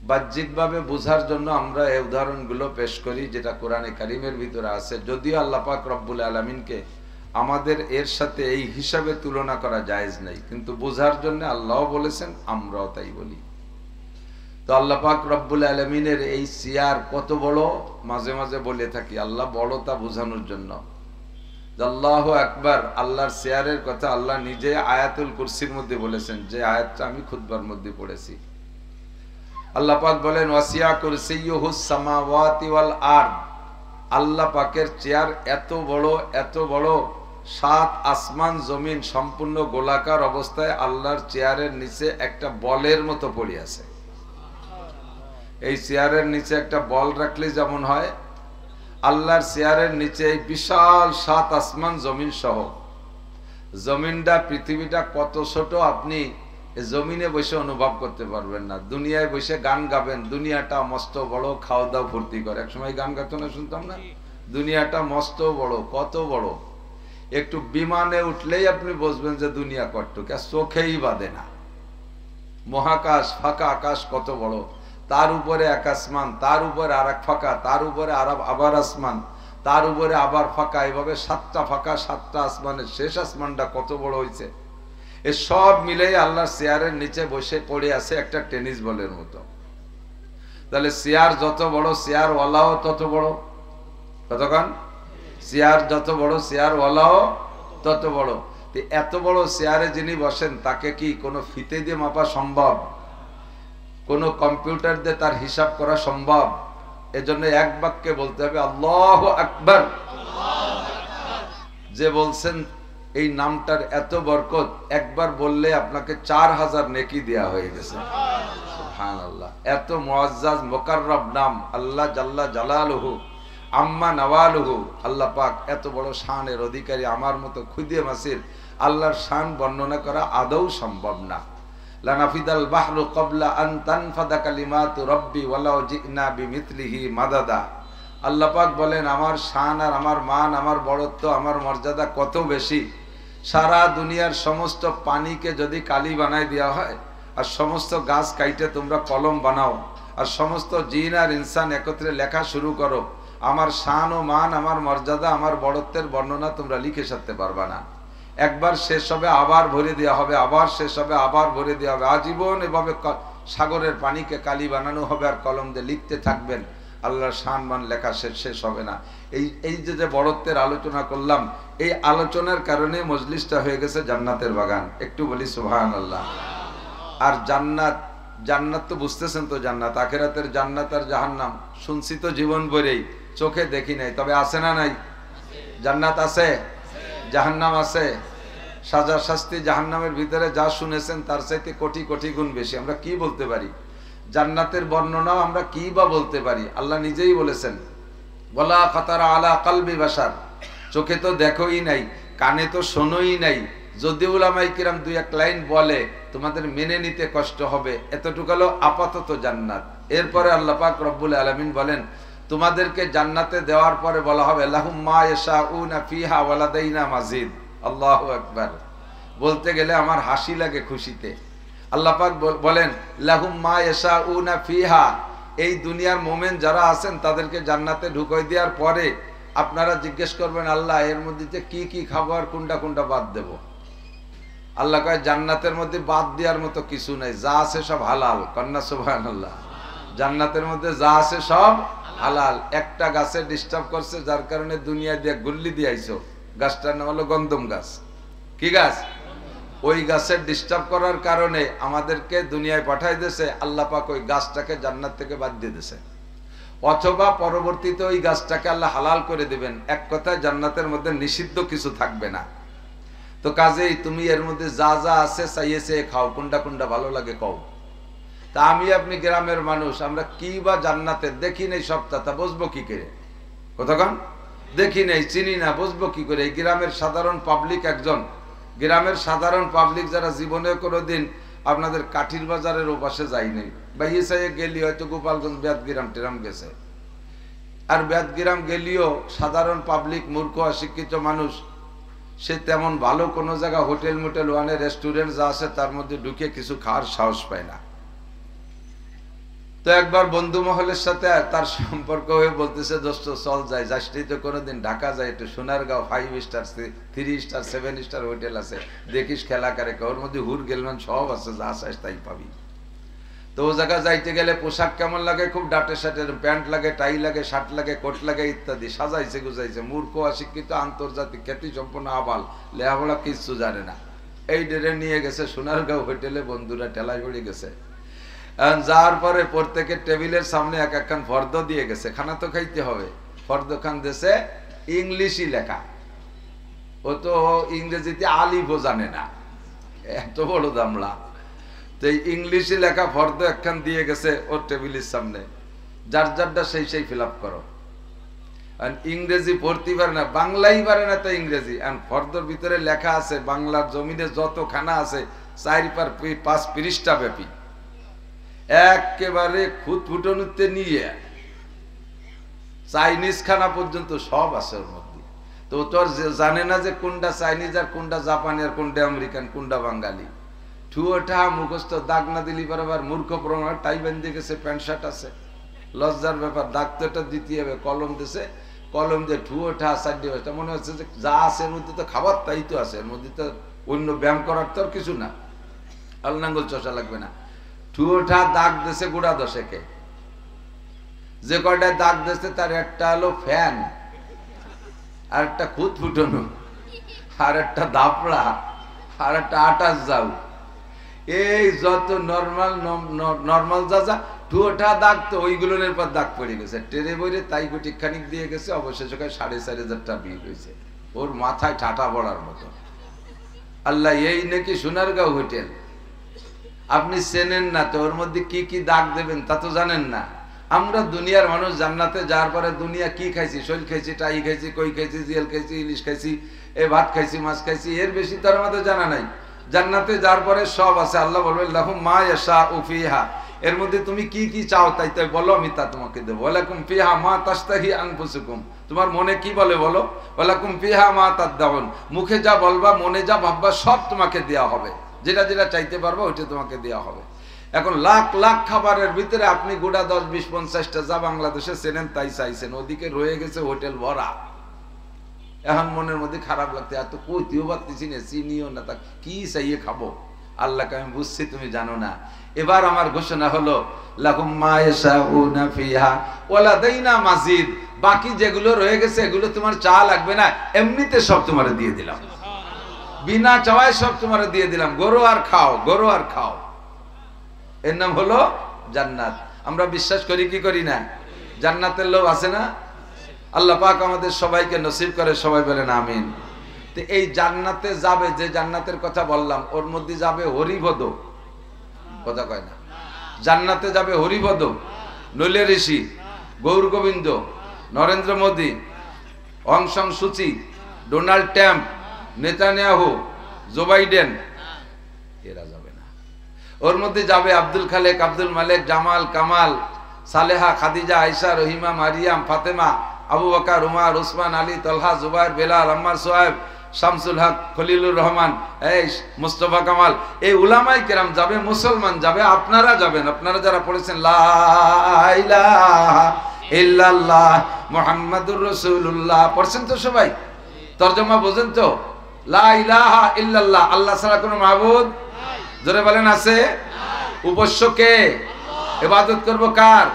বাহ্যিকভাবে বোঝার জন্য আমরা এই উদাহরণগুলো পেশ করি যেটা কোরআনে কারিমের ভিতরে আছে। যদিও আল্লাহ পাক রব্বুল আলামিনকে আমাদের এর সাথে এই হিসাবে তুলনা করা জায়েজ নাই, কিন্তু বোঝার জন্য আল্লাহ বলেছেন, আমরাও তাই বলি। তো আল্লাহ পাক রব্বুল আলামিনের এই চেয়ার কত বড়, মাঝে মাঝে বলে থাকি আল্লাহ বড় তা বোঝানোর জন্য। আল্লাহু আকবার, আল্লাহর চেয়ারের কথা আল্লাহ নিজে আয়াতুল কুরসির মধ্যে বলেছেন, যে আয়াতটা আমি খুতবার মধ্যে পড়েছি। আল্লাহ পাক বলেন ওয়াসিয়া কুরসিয়ুহুস সামাওয়াতি ওয়াল আরদ, আল্লাহ পাকের চেয়ার এত বড়, এত বড়, 7 আসমান জমিন সম্পূর্ণ গোলাকার অবস্থায় আল্লাহর চেয়ারের নিচে একটা বলের মতো পড়ে আছে। এই চেয়ারের নিচে একটা বল রাখলে যেমন হয়, আল্লাহর চেয়ারের নিচে এই বিশাল 7 আসমান জমিন সহ, জমিনটা পৃথিবীটা কত ছোট আপনি জমিনে বসে অনুভব করতে পারবেন না। দুনিয়ায় বসে গান গাবেন, দুনিয়াটা মস্ত বড়, খাওয়া দাওয়া ভর্তি করে। এক সময় গান গাইতো না, শুনতাম না, দুনিয়াটা মস্ত বড়, কত বড়। একটু বিমানে উঠলেই আপনি বুঝবেন যে দুনিয়া কতটুকু, চোখেই বাঁধে না। মহাকাশ, ফাঁকা আকাশ কত বড়, তার উপরে এক আসমান, তার উপরে আর এক ফাঁকা, তার উপরে আবার আসমান, তার উপরে আবার ফাঁকা, এভাবে 7টা ফাঁকা, 7টা আসমানের শেষ আসমানটা কত বড় হয়েছে। এ সব মিলেই আল্লাহর চেয়ারের নিচে বসে পড়ে আছে একটা টেনিস বলের মতো। তাহলে চেয়ার যত বড়, চেয়ার ওয়ালাও তত বড়। কতক্ষণ? চেয়ার যত বড়, চেয়ার ওয়ালাও তত বড়। এত বড় চেয়ারে যিনি বসেন তাকে কি কোনো ফিতে দিয়ে মাপা সম্ভব? কোন কম্পিউটার দিয়ে তার হিসাব করা সম্ভব? এজন্য এক বাক্যে বলতে হবে আল্লাহু আকবার। যে বলছেন এই নামটার এত বরকত, একবার বললে আপনাকে 4000 নেকি দেয়া হয়ে গেছে। সুবহানাল্লাহ, এত মুআজ্জাজ মুকাররব নাম আল্লাহ জাল্লা জালালুহু আম্মা নওয়ালুহু। আল্লাহ পাক এত বড় শানের অধিকারী, আমার মতো খুদে মাসির আল্লাহর শান বর্ণনা করা আদৌ সম্ভব না। লানাফিদাল বাহরু ক্বাবলা আন তানফাদা কালিমাতু রাব্বি ওয়ালাউ জিনা বিমিথলিহি মাদাদা। আল্লাহ পাক বলেন আমার শান আর আমার মান, আমার বড়ত্ব, আমার মর্যাদা কত বেশি। সারা দুনিয়ার সমস্ত পানিকে যদি কালি বানায় দেওয়া হয়, আর সমস্ত গাছ কাইটে তোমরা কলম বানাও, আর সমস্ত জিন আর ইনসান একত্রে লেখা শুরু করো, আমার শান ও মান, আমার মর্যাদা, আমার বড়ত্বের বর্ণনা তোমরা লিখে সারতে পারবা না। একবার শেষ হবে আবার ভরে দেওয়া হবে, আবার শেষ হবে আবার ভরে দেওয়া হবে। আজীবন এভাবে সাগরের পানিকে কালি বানানো হবে আর কলম দিয়ে লিখতে থাকবেন, আল্লাহর শান মান লেখা শেষ হবে না। এই যে বড়ত্বের আলোচনা করলাম, এই আলোচনার কারণে মজলিসটা হয়ে গেছে জান্নাতের বাগান। একটু বলি সুবহানাল্লাহ। আর জান্নাত তো বুঝতেছেন তো, জান্নাত আখিরাতের জান্নাত আর জাহান্নাম শুনছি তো জীবন ভরেই, চোখে দেখি নাই, তবে আছে না নাই? জান্নাত আছে, জাহান্নাম আছে। সাজা শাস্তি জাহান্নামের ভিতরে যা শুনেছেন তার চাইতে কোটি কোটি গুণ বেশি। আমরা কি বলতে পারি? জান্নাতের বর্ণনাও আমরা কি বা বলতে পারি? আল্লাহ নিজেই বলেছেন ওয়ালা খাতারা আলা কলবি বাশার, চোখে তো দেখোই নাই, কানে তো শোনোই নাই। যদি উলামায়ে কিরাম 2-1 লাইন বলে তোমাদের মেনে নিতে কষ্ট হবে, এতটুকু হলো আপাতত জান্নাত। এরপরে আল্লাহ পাক রব্বুল আলামিন বলেন তোমাদেরকে জান্নাতে দেওয়ার পরে বলা হবে লাহুম মা ইয়াশাউনা ফিহা ওয়া লাদাইনা মাজিদ। আল্লাহু আকবার। বলতে গেলে আমার হাসি লাগে খুশিতে। আল্লাহ পাক বলেন লাহুম মা ইয়াশাউনা ফিহা, এই দুনিয়ার মোমেন যারা আছেন তাদেরকে জান্নাতে ঢুকাই দেওয়ার পরে আপনারা জিজ্ঞেস করবেন আল্লাহ এর মধ্যে কি কি খাবো আর কোনটা কোনটা বাদ দেব? আল্লাহ কয় জান্নাতের মধ্যে বাদ দেওয়ার মতো কিছু নাই, যা আছে সব হালাল। কন্যা সুবহানাল্লাহ। জান্নাতের মধ্যে যা আছে সব হালাল। একটা গাছে ডিস্টার্ব করছে, যার কারণে দুনিয়া দিয়ে গুল্লি দিয়ে আইছো। গাছটার নাম হলো গন্ধম গাছ। কি গাছ? ওই গাছের ডিস্টার্ব করার কারণে আমাদেরকে দুনিয়ায় পাঠাই দিয়েছে। আল্লাহ পাক ওই গাছটাকে জান্নাত থেকে বাদ দিয়ে দিয়েছে, অথবা পরবর্তীতে ওই গাছটাকে আল্লাহ হালাল করে দিবেন। এক কথায় জান্নাতের মধ্যে নিষিদ্ধ কিছু থাকবে না। তো কাজেই তুমি এর মধ্যে যা যা আছে চাইয়েছে খাও, কোনটা কোনটা ভালো লাগে কও। তা আমি আপনি গ্রামের মানুষ, আমরা কি বা জান্নাতের দেখি নেই সবটা, তা বুঝবো কি করে? কতক্ষণ দেখি নেই, চিনি না, বুঝবো কি করে? এই গ্রামের সাধারণ পাবলিক, একজন গ্রামের সাধারণ পাবলিক যারা জীবনে কোনোদিন আপনাদের কাঠির বাজারের ওপাশে যায়নি, বা ইসাইয়ে গেলি হয়তো গোপালগঞ্জ বেদগ্রাম টেরাম গেছে, আর বেদগ্রাম গেলিও সাধারণ পাবলিক, মূর্খ অশিক্ষিত মানুষ, সে তেমন ভালো কোনো জায়গা হোটেল মোটেল ওয়ানে রেস্টুরেন্ট যা আছে তার মধ্যে ঢুকে কিছু খাওয়ার সাহস পায় না। তো একবার বন্ধু মহলের সাথে তার সম্পর্ক হয়ে বলতেছে, দোস্ত চল যাই, যাসনি তো কোনোদিন ঢাকা যায়, একটু Sonargaon 5 star 3 star 7 star hotel আছে, দেখিস খেলা করে, ওর মধ্যে হুর গেলমান সব আছে, যা চাস তাই পাবি। তো ও জায়গা যাইতে গেলে পোশাক কেমন লাগে, খুব ডাটে শার্টের প্যান্ট লাগে, টাই লাগে, শার্ট লাগে, কোট লাগে ইত্যাদি, সাজাইছে গুজাইছে। মূর্খ অশিক্ষিত আন্তর্জাতিক খ্যাতি সম্পন্ন আবাল, লেহাপড়া কিচ্ছু জানে না, এই ডেরে নিয়ে গেছে সোনারগাঁও হোটেলে। বন্ধুরা টেলায় পড়ে গেছে। যাওয়ার পরে প্রত্যেকের টেবিলের সামনে এক একখান ফর্দ দিয়ে গেছে, খানা তো খাইতে হবে। ফর্দ খান দেশে ইংলিশই লেখা, ও তো ইংরেজিতে আলিফও জানে না, এত বড় দামলা। তো ইংলিশে লেখা ফর্দ একখান দিয়ে গেছে ওর টেবিলের সামনে, যার যারটা সেই সেই ফিল আপ করো। ইংরেজি পড়তে পারে না, বাংলাই পারে না, তো ইংরেজি। ফর্দর ভিতরে লেখা আছে বাংলার জমিনে যত খানা আছে 4-5 পৃষ্ঠা ব্যাপী, একেবারে খুঁতফুটনুতে নিয়ে চাইনিজ খানা পর্যন্ত সব আছে ওর মধ্যে। তো তোর জানে না যে কোনটা চাইনিজ আর কোনটা জাপানি আর কোনটা আমেরিকান কোনটা বাঙালি। ঠুয়োটা মুখস্থ, দাগ না দিলি বরাবর মূর্খ প্রমাণ। টাই বেঁধে গেছে, প্যান্ট শার্ট আছে, লজ্জার ব্যাপার। দাগ তো এটা দিতে হবে, কলম দিছে, কলম দিয়ে ঠুয়োটা সাইডে বসে। মনে হচ্ছে যে যা আছে এর মধ্যে তো খাবার তাই তো আছে, এর মধ্যে তো অন্য ব্যায়াম করার তো আর কিছু না, আলনাঙ্গল চষা লাগবে না। ঠুয়োটা দাগ দিছে গোড়া 10-এ, যে কয়টায় দাগ দিছে তার একটা হলো ফ্যান, আর একটা খুদ ফুটানো, আর একটা দাপড়া, আর একটা আটাশ যাও, এই যত নর্মাল যা যা ঠুয়োটা দাগ, তো ওইগুলোর পর দাগ পড়ে গেছে টেরে বইরে। তাই গুটি খানিক দিয়ে গেছে, অবশেষে 4,500 টাকা বিল হয়েছে। ওর মাথায় ঠাটা পড়ার মতো। আল্লাহ, এই নাকি সোনারগাঁও হোটেল, আপনি চেনেন না তো, ওর মধ্যে কি কি দাগ দেবেন তা তো জানেন না। আমরা দুনিয়ার মানুষ, জান্নাতে যাওয়ার পরে দুনিয়া কি খাইছি, শৈল খাইছি, টাই খাইছি, কই খাইছি, জিয়াল খাইছি, ইলিশ খাইছি, এ ভাত খাইছি, মাছ খাইছি, এর বেশি তার আমাদের জানা নাই। জান্নাতে যাওয়ার পরে সব আছে। আল্লাহ বলবে লাহুম মা ইয়াশাউ ফিহা, এর মধ্যে তুমি কি কি চাও তাই তাই বলো, আমি তা তোমাকে দেবো। ওয়ালাকুম ফিহা মা তাশতাহি আনফুসুকুম, তোমার মনে কি বলে বলো। ওয়ালাকুম ফিহা মা তাদদাউন, মুখে যা বলবা, মনে যা ভাববা, সব তোমাকে দেওয়া হবে। যেটা যেটা চাইতে পারবো ওইটা তোমাকে দেওয়া হবে। এখন লাখ লাখ খাবারের ভিতরে আপনি গোটা 10, 20, 50টা যা বাংলাদেশে চেনেন তাই চাইছেন, ওদিকে রয়ে গেছে হোটেল ভরা। এখন মনের মধ্যে খারাপ লাগতে, এত কইতেও পারতেছি না, চিনিও না, তা কি চাইয়ে খাবো। আল্লাহকে আমি বুঝছি তুমি জানো না। এবার আমার ঘোষণা হলো লাহুম মা ইয়াশাউনা ফিহা ওয়া লাদাইনা মাজিদ, বাকি যেগুলো রয়ে গেছে এগুলো তোমার চা লাগবে না, এমনিতে সব তোমারে দিয়ে দিলাম, বিনা চাওয়ায় সব তোমারে দিয়ে দিলাম। গরু আর খাও, গরু আর খাও। এর নাম হলো জান্নাত। আমরা বিশ্বাস করি কি করি না? জান্নাতের লোভ আছে না? আল্লাহ পাক আমাদের সবাইকে নসিব করে, সবাই বলেন আমিন। তো এই জান্নাতে যাবে, যে জান্নাতের কথা বললাম, ওর মধ্যে যাবে হরিপদ, কথা কয় না, জান্নাতে যাবে হরিপদ, নইলে Rishi, Gour Gobinda, Narendra Modi, Aung San Suu Kyi, Donald Trump, Netanyahu, Joe Biden, এরা যাবে না। ওর মধ্যে যাবে আব্দুল খালেক, আব্দুল মালেক, জামাল, কামাল, সালেহা, খাদিজা, আয়েশা, রহিমা, মারিয়াম, ফাতেমা, আবু বকর, উমর, উসমান, আলী, তলহা, জুবাইর, বেলাল, আম্মার, সোহেব, শামসুল হক, খলিলুর রহমান, এই মুস্তফা কামাল, এই উলামায়ে কেরাম যাবে, মুসলমান যাবে, আপনারা যাবেন। আপনারা যারা পড়েছেন লা ইলাহা ইল্লাল্লাহ মুহাম্মাদুর রাসূলুল্লাহ পড়ছেন তো সবাই? তরজমা বোঝেন তো? লা ইলাহা ইল্লাল্লাহ, আল্লাহ ছাড়া কোনো মাবুদ জোরে বলেন আছে? উপাস্য কে? ইবাদত করব কার?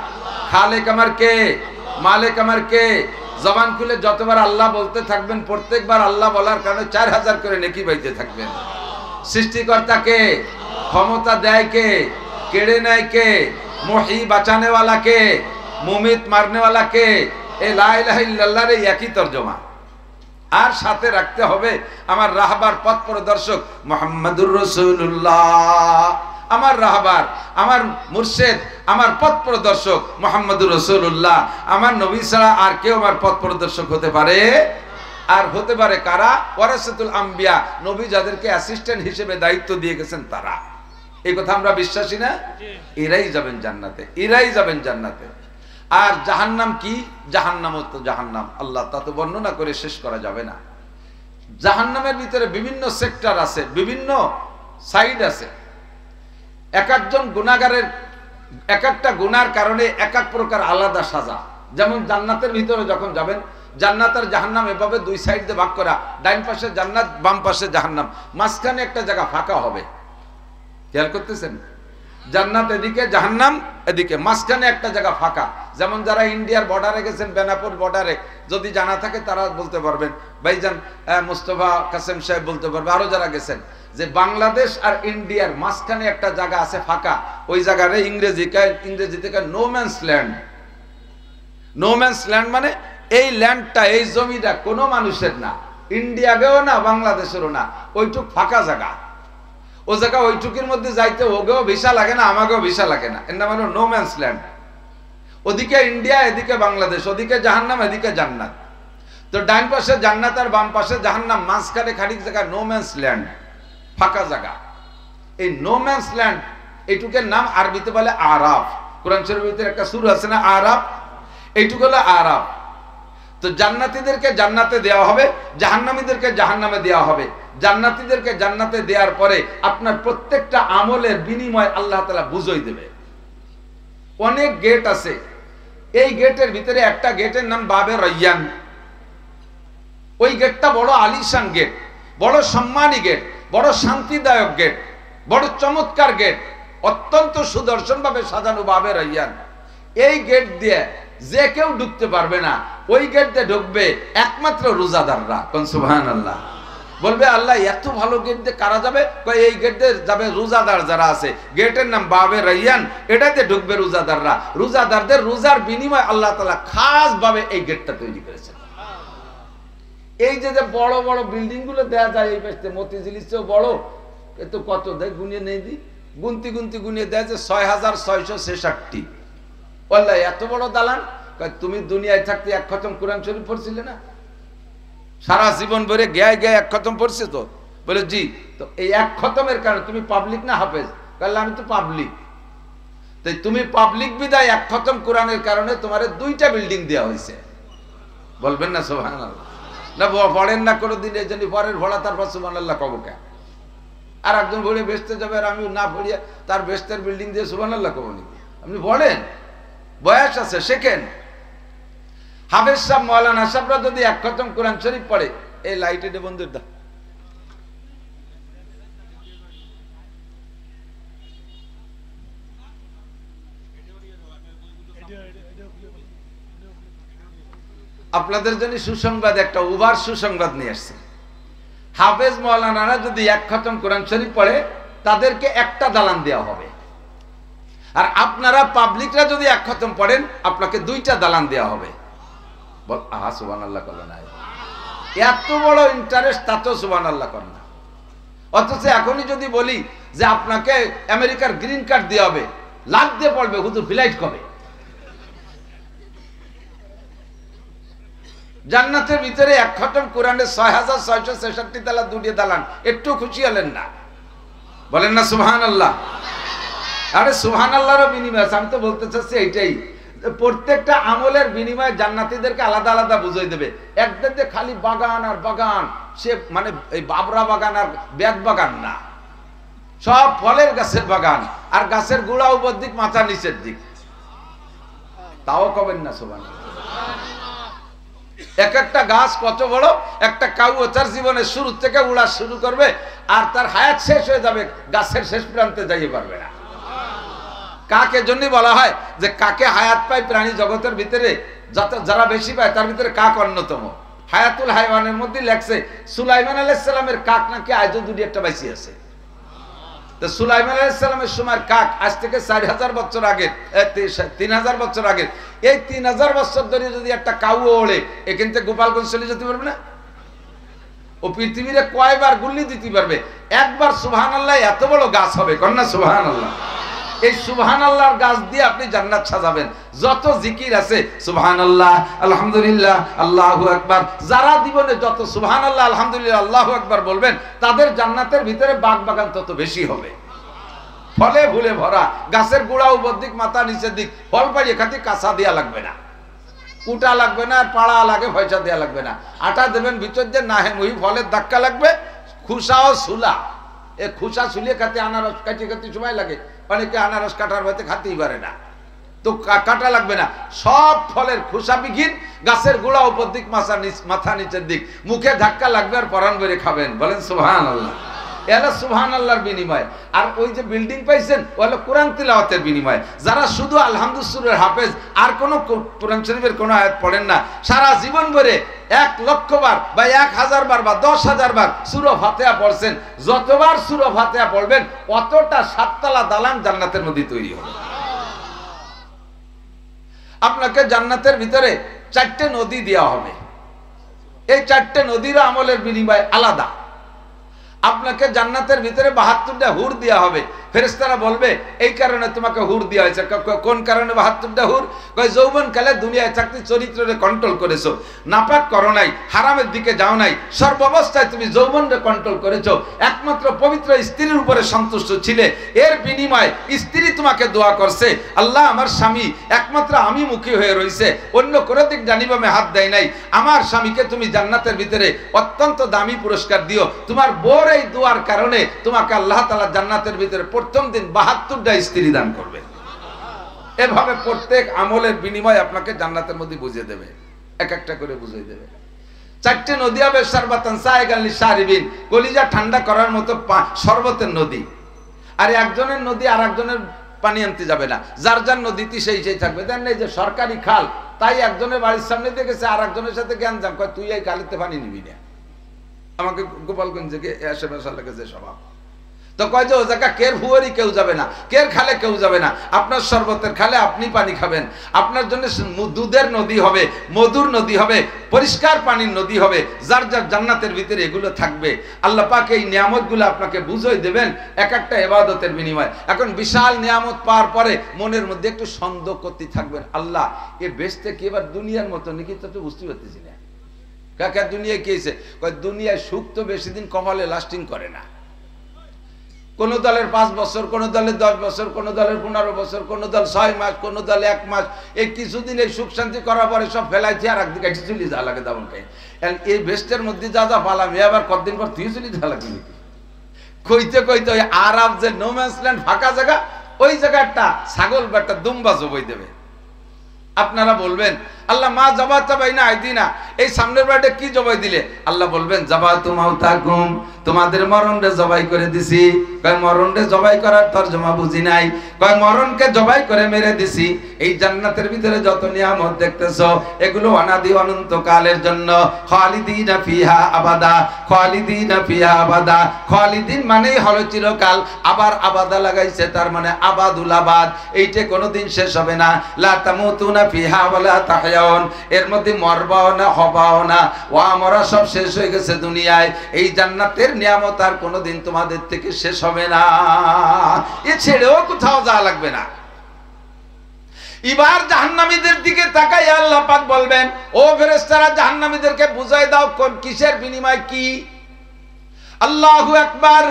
খালেক আমার কে? মালিক আমার কে? জবান খুলে যতবার আল্লাহ বলতে থাকবেন, প্রত্যেকবার আল্লাহ বলার কারণে 4000 করে নেকি পাইতে থাকবেন। সৃষ্টিকর্তা কে? ক্ষমতা দেয় কে? কেড়ে নেয় কে? মুহি বাঁচানে वाला কে? মুমিত মারনে वाला কে? এই লা ইলাহা ইল্লাল্লাহর একই তরজমা। আর সাথে রাখতে হবে আমার রাহবার পথ প্রদর্শক মুহাম্মাদুর রাসূলুল্লাহ। আমার রাহবার, আমার মুর্শিদ, আমার পথ প্রদর্শক মুহাম্মাদুর রাসূলুল্লাহ। আমার নবী ছাড়া আর কেউ আমার পথ প্রদর্শক হতে পারে? আর হতে পারে কারা? ওয়ারাসাতুল আম্বিয়া, নবী যাদেরকে অ্যাসিস্ট্যান্ট হিসেবে দায়িত্ব দিয়ে গেছেন তারা। এই কথা আমরা বিশ্বাসী না? এরাই যাবেন জান্নাতে, এরাই যাবেন জান্নাতে। আর জাহান্নাম কি? জাহান্নাম তো জাহান্নাম, আল্লাহ তা তো বর্ণনা করে শেষ করা যাবে না। জাহান্নামের ভিতরে বিভিন্ন সেক্টর আছে, বিভিন্ন সাইড আছে। এক একজন গুনাহগারের এক একটা গুনার কারণে এক এক প্রকার আলাদা সাজা। যেমন জান্নাতের ভিতরে যখন যাবেন, জান্নাত আর জাহান্নাম এভাবে দুই সাইড দিয়ে ভাগ করা, ডাইন পাশে জান্নাত, বাম পাশে জাহান্নাম, মাঝখানে একটা জায়গা ফাঁকা হবে। খেয়াল করতেছেন? জান্নাত এদিকে, জাহান্নাম এদিকে, মাঝখানে একটা জায়গা ফাঁকা। যেমন যারা ইন্ডিয়ার বর্ডারে গেছেন, বেনাপুর বর্ডারে, যদি জানা থাকে তারা বলতে পারবেন, ভাইজান মুস্তফা কাসেম সাহেব বলতে পারবে, আরো যারা গেছেন, যে বাংলাদেশ আর ইন্ডিয়ার মাঝখানে একটা জায়গা আছে ফাঁকা। ওই জায়গারে ইংরেজি থেকে no man's land. No man's land মানে এই ল্যান্ডটা, এই জমিটা কোনো মানুষের না, ইন্ডিয়াকেও না, বাংলাদেশেরও না, ওইটুক ফাঁকা জায়গা। ও জায়গা ওইটুকের মধ্যে যাইতে ওগেও ভিসা লাগে না, আমাকেও ভিসা লাগে না, এর নাম হলো নো ম্যানস ল্যান্ড। ওদিকে ইন্ডিয়া, এদিকে বাংলাদেশ, ওদিকে জাহান্নাম, এদিকে জান্নাত। তো ডান পাশে জান্নাত আর বাম পাশে জাহান্নাম, মাঝখানে খানিক জায়গা নো ম্যানস ল্যান্ড, ফাঁকা জায়গা। এই নো ম্যানস ল্যান্ড এইটুকের নাম আরবিতে বলে আরাফ। কোরআন শরীফের ভিতরে একটা সূরা আছে না, আরাফ, এইটুকু হলো আরাফ। তো জান্নাতীদেরকে জান্নাতে দেওয়া হবে, জাহান্নামীদেরকে জাহান্নামে দেওয়া হবে। জান্নাতীদেরকে জান্নাতে দেওয়ার পরে আপনার প্রত্যেকটা আমলের বিনিময় আল্লাহ তাআলা বুঝাই দেবে। অনেক গেট আছে, এই গেটের ভিতরে একটা গেটের নাম বাবে রায়্যান। ওই গেটটা বড় আলিশান গেট, বড় সম্মানী গেট, বড় শান্তিদায়ক গেট, বড় চমৎকার গেট, অত্যন্ত সুদর্শন ভাবে সাজানো বাবে রায়্যান। এই গেট দিয়ে যে কেউ ঢুকতে পারবে না, ওই গেট দিয়ে ঢুকবে একমাত্র রোজাদাররা। কোন সুবহানাল্লাহ। বলবে আল্লাহ এত ভালো গেট দিয়ে কারা যাবে? এই গেট দিয়ে যাবে রোজাদার যারা আছে। গেটের নাম বাবে রায়্যান, এটাতে ঢুকবে রোজাদাররা। রোজাদারদের রোজার বিনিময় আল্লাহ তাআলা খাস ভাবে এই গেটটা তৈরি করেছেন। এই যে বড় বড় বিল্ডিং গুলো দেয়া যায়, এই পাশে মতিঝিলের চেয়েও বড়, এত কত দেয় গুনিয়ে নেই দি, গুনতি গুনিয়ে দেয় যে ৬,৬৬৬। বললে এত বড় দালান? তুমি দুনিয়ায় থাকতে এক খতম কোরআন শরীফ পড়ছিলে না? সারা জীবন ভরে গায়ে গায়ে এক খতম পড়ছে তো? বলে জি। তো এই এক খতমের কারণে তুমি পাবলিক না হাফেজ? বললে আমি তো পাবলিক। তাই তুমি পাবলিক বিদায় এক খতম কোরআনের কারণে তোমার 2টা বিল্ডিং দেওয়া হয়েছে। বলবেন না সুবহানাল্লাহ? না পড়েন না কোনো দিন, এই জন্য পরের ভোলা তারপর সুবহানাল্লাহ কব কে? আর একজন ভরে বেচতে যাবে আর আমি না পড়িয়া তার বেচতের বিল্ডিং দিয়ে সুবহানাল্লাহ কব নাকি? আপনি পড়েন, বয়স আছে, শেখেন। হাফেজ সাহেব, মাওলানা সাহেবরা যদি এক খতম কোরআন শরীফ পড়ে, এই লাইট এটা বন্ধুর দা, আপনাদের জন্য সুসংবাদ, একটা উবার সুসংবাদ নিয়ে আসছে। হাফেজ মাওলানারা যদি এক খতম কোরআন শরীফ পড়ে, তাদেরকে একটা দালান দেওয়া হবে। আর আপনারা পাবলিকরা যদি এক খতম পড়েন, আপনাকে 2টা দালান দেওয়া হবে। বল আহা সুবহানাল্লাহ করলেন না? এত বড় ইন্টারেস্ট, তাতেও সুবহানাল্লাহ করেন না। অথচ এখনই যদি বলি যে আপনাকে আমেরিকার গ্রিন কার্ড দেওয়া হবে, লাখ দিয়ে পড়বে, হুজুর ফ্লাইট কবে? জান্নাতের ভিতরে এক খতম কোরআনের ৬,৬৬৬ তালা, 2 দালান, একটু খুশি হলেন না? বলেন না সুবহানাল্লাহ? আরে সুবহানাল্লাহরও বিনিময় আছে। আমি তো বলতে চাচ্ছি এইটাই, প্রত্যেকটা আমলের বিনিময়ে জান্নাতীদেরকে আলাদা আলাদা বুঝাই দেবে। একদিকে খালি বাগান আর বাগান, সে মানে এই বাবরা বাগান আর বেত বাগান না, সব ফলের গাছের বাগান, আর গাছের গোড়া উপর দিক, মাথা নিচের দিক। তাও কবেন না সুবহানাল্লাহ? এক একটা গাছ কত বড়, একটা কাউ তার জীবনের শুরু থেকে উড়া শুরু করবে, আর তার হায়াত শেষ হয়ে যাবে, গাছের শেষ প্রান্তে যাইতে পারবে না। কাকে জন্য বলা হয় যে কাকে হায়াত পায় প্রাণী জগতের ভিতরে, যারা বেশি পায় তার ভিতরে কাক অন্যতম। হায়াতুল হায়ওয়ানের মধ্যে লেখছে সুলাইমান আলাইহিস সালামের কাক নাকি আজও 2টা বাইসি আছে। তো সুলাইমান আলাইহিস সালামের সময় কাক আজ থেকে 4000 বছর আগে, 3000 বছর আগে, এই 3000 বছর ধরে যদি একটা কাউ ওড়ে, এখান থেকে গোপালগঞ্জ চলে যেতে পারবে না? ও পৃথিবীতে কয়বার গুল্লি দিতে পারবে? একবার সুবহানাল্লাহ এত বড় গাছ হবে। কন্যা সুবহানাল্লাহ। এই সুবহানাল্লাহর গাছ দিয়ে আপনি জান্নাত সাজাবেন। যত জিকির আছে, সুবহানাল্লাহ, আলহামদুলিল্লাহ, আল্লাহু আকবার, যারা জীবনে যত সুবহানাল্লাহ, আলহামদুলিল্লাহ, আল্লাহু আকবার বলবেন, তাদের জান্নাতের ভিতরে বাগ বাগান তত বেশি হবে। ফলে ফুলে ভরা, গাছের গোড়া উপর দিক, মাথা নিচের দিক, ফল পাড়িয়ে খাতি কাঁচা দেওয়া লাগবে না, কুটা লাগবে না, পাড়া লাগে পয়সা দেওয়া লাগবে না। আটা দেবেন ভিতর দিয়ে, না হেন ওই ফলের ধাক্কা লাগবে। খুসা ও সুলা, এ খুসা সুলিয়ে খাতে, আনারস কাটিয়ে খাতে সময় লাগে, অনেকে আনারস কাটার ভয়তে খাতেই পারে না, তো কাটা লাগবে না, সব ফলের খোসা বিঘিন, গাছের গোড়া উপর দিক, মাথা নিচের দিক, মুখে ধাক্কা লাগবে আর পরাণ করে খাবেন। বলেন সুবহানাল্লাহ। এলা সুবহানাল্লাহর বিনিময়। আর ওই যে বিল্ডিং পাইছেন ওগুলো কোরআন তিলাওয়াতের বিনিময়। যারা শুধু আলহামদুলিল্লাহর হাফেজ আর কোনো কোরআন শরীফের কোনো আয়াত পড়েন না, সারা জীবন ভরে 1,00,000 বার বা 1,000 বার বা 10,000 বার সূরা ফাতিহা পড়ছেন, যতবার সূরা ফাতিহা পড়বেন অতটা 7তলা দালান জান্নাতের মধ্যে তৈরি হবে। আপনাকে জান্নাতের ভিতরে 4টে নদী দেওয়া হবে। এই 4টে নদীর আমলের বিনিময় আলাদা। আপনাকে জান্নাতের ভিতরে 72টা হুর দেওয়া হবে। ফেরেশতারা বলবে এই কারণে তোমাকে হুর দেওয়া হয়েছে। কোন কারণে 72টা হুর? কয় যৌবন কালে দুনিয়ায় চাকরি চরিত্রে কন্ট্রোল করেছো, নাপাক করো নাই, হারামের দিকে যাও নাই, সর্বাবস্থায় তুমি যৌবনকে কন্ট্রোল করেছো, একমাত্র পবিত্র স্ত্রীর উপরে সন্তুষ্ট ছিলে। এর বিনিময়ে স্ত্রী তোমাকে দোয়া করছে, আল্লাহ আমার স্বামী একমাত্র আমি মুখী হয়ে রয়েছে, অন্য কোনো দিক জানিবামে হাত দেয় নাই, আমার স্বামীকে তুমি জান্নাতের ভিতরে অত্যন্ত দামি পুরস্কার দিও। তোমার বোর এই দোয়ার কারণে তোমাকে আল্লাহ তাআলা জান্নাতের ভিতরে প্রথম দিন 72টা স্ত্রী দান করবে। এভাবে প্রত্যেক আমলের বিনিময় আপনাকে জান্নাতের মধ্যে বুঝিয়ে দেবে, এক একটা করে বুঝিয়ে দেবে। 4টে নদী হবে শারবাতান সায়গান লিশারিবিন, কলিজা ঠান্ডা করার মতো শরবতের নদী। আর একজনের নদী আর একজনের পানি আনতে যাবে না, যার যার নদীতে সেই সেই থাকবে। দেন এই যে সরকারি খাল, তাই একজনের বাড়ির সামনে দিয়ে গেছে, আর একজনের সাথে জ্ঞান জাম কয় তুই এই খালিতে পানি নিবি না। আমাকে গোপালগঞ্জ থেকে আশেপাশে লেগেছে স্বভাব, তো কয় যে ও জায়গা কের ভুয়ারি কেউ যাবে না, কের খালে কেউ যাবে না, আপনার শরবতের খালে আপনি পানি খাবেন। আপনার জন্য দুধের নদী হবে, মধুর নদী হবে, পরিষ্কার পানির নদী হবে, যার যার জান্নাতের ভিতরে এগুলো থাকবে। আল্লাহ পাক এই নিয়ামতগুলো আপনাকে বুঝিয়ে দেবেন এক একটা ইবাদতের বিনিময়। এখন বিশাল নিয়ামত পাওয়ার পরে মনের মধ্যে একটু সন্দেহ করতে থাকবেন, আল্লাহ এ বেচতে কি এবার দুনিয়ার মতো নাকি? তো বুঝতে পারতেছি না কাকা দুনিয়া কি হয়েছে? কয় দুনিয়ায় সুখ তো বেশি দিন কপালে লাস্টিং করে না। কোন দলের 5 বছর, কোন দলের 10 বছর, কোন দলের 15 বছর, কোন দল 6 মাস, কোন দল 1 মাস। এই কিছুদিন এই সুখ শান্তি করার পরে সব ফেলাইছে আর একদিকে চলে যা লাগে দামন খাই। এই বেস্টের মধ্যে যা যা পালাম এ আবার কতদিন পর তুই চলে যা লাগে নাকি? কইতে কইতে ওই আরব যে নোম্যান্সল্যান্ড ফাঁকা জায়গা, ওই জায়গাটা ছাগল বা একটা দুম্বা জবাই দেবে। আপনারা বলবেন আল্লাহ মা জবাতা বাইনা আইদিনা, এই সামনের বাড়িটা কি জবাই দিলে? আল্লাহ বলবেন জাবাতু মাউতাকুম, তোমাদের মরণকে জবাই করে দিছি। কয় মরণকে জবাই করার তরজমা বুঝি নাই, কয় মরণকে জবাই করে মেরে দিছি। এই জান্নাতের ভিতরে যত নিয়ামত দেখতেছো এগুলো অনাদি অনন্ত কালের জন্য। খালিদিনা ফিহা আবাদা, খালিদিনা ফিহা আবাদা। খালিদিন মানেই হলো চিরকাল, আবার আবাদা লাগাইছে তার মানে আবাদুল আবাদ, এইটা কোনোদিন শেষ হবে না। লা তামুতুনা ফিহা ওয়ালা তাহয়াউন, এর মধ্যে মরবাও না হবাও না, ও আমরা সব শেষ হয়ে গেছে দুনিয়ায়। এই জান্নাতের নিয়ামত আর কোনোদিন তোমাদের থেকে শেষ হবে না, এ ছেড়েও কোথাও যাওয়া লাগবে না। এবার জাহান্নামীদের দিকে তাকাই আল্লাহ পাক বলবেন, ও ফেরেশতারা জাহান্নামীদেরকে বুঝাই দাও কোন কিসের বিনিময় কি। আল্লাহু আকবার।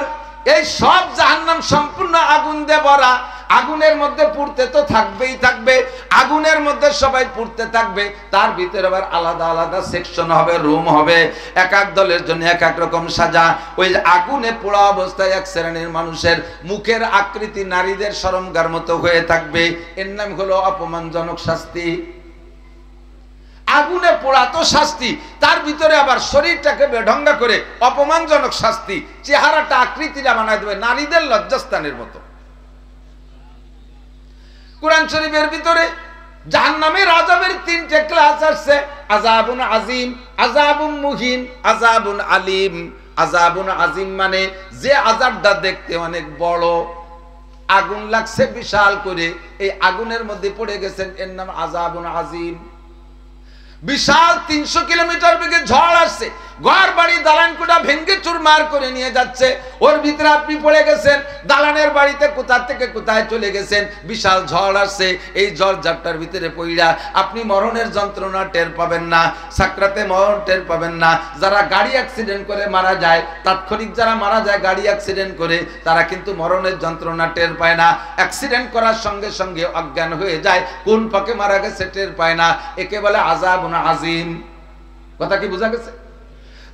এই সব জাহান্নাম সম্পূর্ণ আগুন দিয়ে ভরা, আগুনের মধ্যে পুড়তে তো থাকবেই থাকবে, আগুনের মধ্যে সবাই পুড়তে থাকবে। তার ভিতরে আবার আলাদা আলাদা সেকশন হবে, রুম হবে, এক এক দলের জন্য এক এক রকম সাজা। ওই আগুনে পোড়া অবস্থায় এক শ্রেণীর মানুষের মুখের আকৃতি নারীদের শরমগার মতো হয়ে থাকবে। এর নাম হলো অপমানজনক শাস্তি। আগুনে পোড়া তো শাস্তি, তার ভিতরে আবার শরীরটাকে বেঢঙ্গা করে অপমানজনক শাস্তি, চেহারাটা আকৃতিটা বানায় দেবে নারীদের লজ্জাস্থানের মতো। কুরআন শরীফের ভিতরে জাহান্নামের আযাবের 3টে ক্লাস আছে, আযাবুন আযীম, আযাবুন মুহিন, আযাবুন আলীম। আযাবুন আযীম মানে যে আযাবটা দেখতে অনেক বড়, আগুন লাগছে বিশাল করে, এই আগুনের মধ্যে পড়ে গেছেন, এর নাম আযাবুন আযীম। বিশাল 300 কিলোমিটার বেগে ঝড় আসছে, ঘর বাড়ি দালান কোঠা ভেঙে চুরমার করে নিয়ে যাচ্ছে, ওর ভিতরে আপনি পড়ে গেছেন, দালানের বাড়িতে কোথা থেকে কোথায় চলে গেছেন, বিশাল ঝড় আসছে। এই ঝড় ঝাপটার ভিতরে পইড়া আপনি মরণের যন্ত্রণা টের পাবেন না, সাকরাতে মরণ টের পাবেন না। যারা গাড়ি অ্যাক্সিডেন্ট করে মারা যায়, তাৎক্ষণিক যারা মারা যায় গাড়ি অ্যাক্সিডেন্ট করে, তারা কিন্তু মরণের যন্ত্রণা টের পায় না। অ্যাক্সিডেন্ট করার সঙ্গে সঙ্গে অজ্ঞান হয়ে যায়, কোন পাকে মারা গেছে টের পায় না। একে বলে আযাবুন আযীম। কথা কি বোঝা গেছে?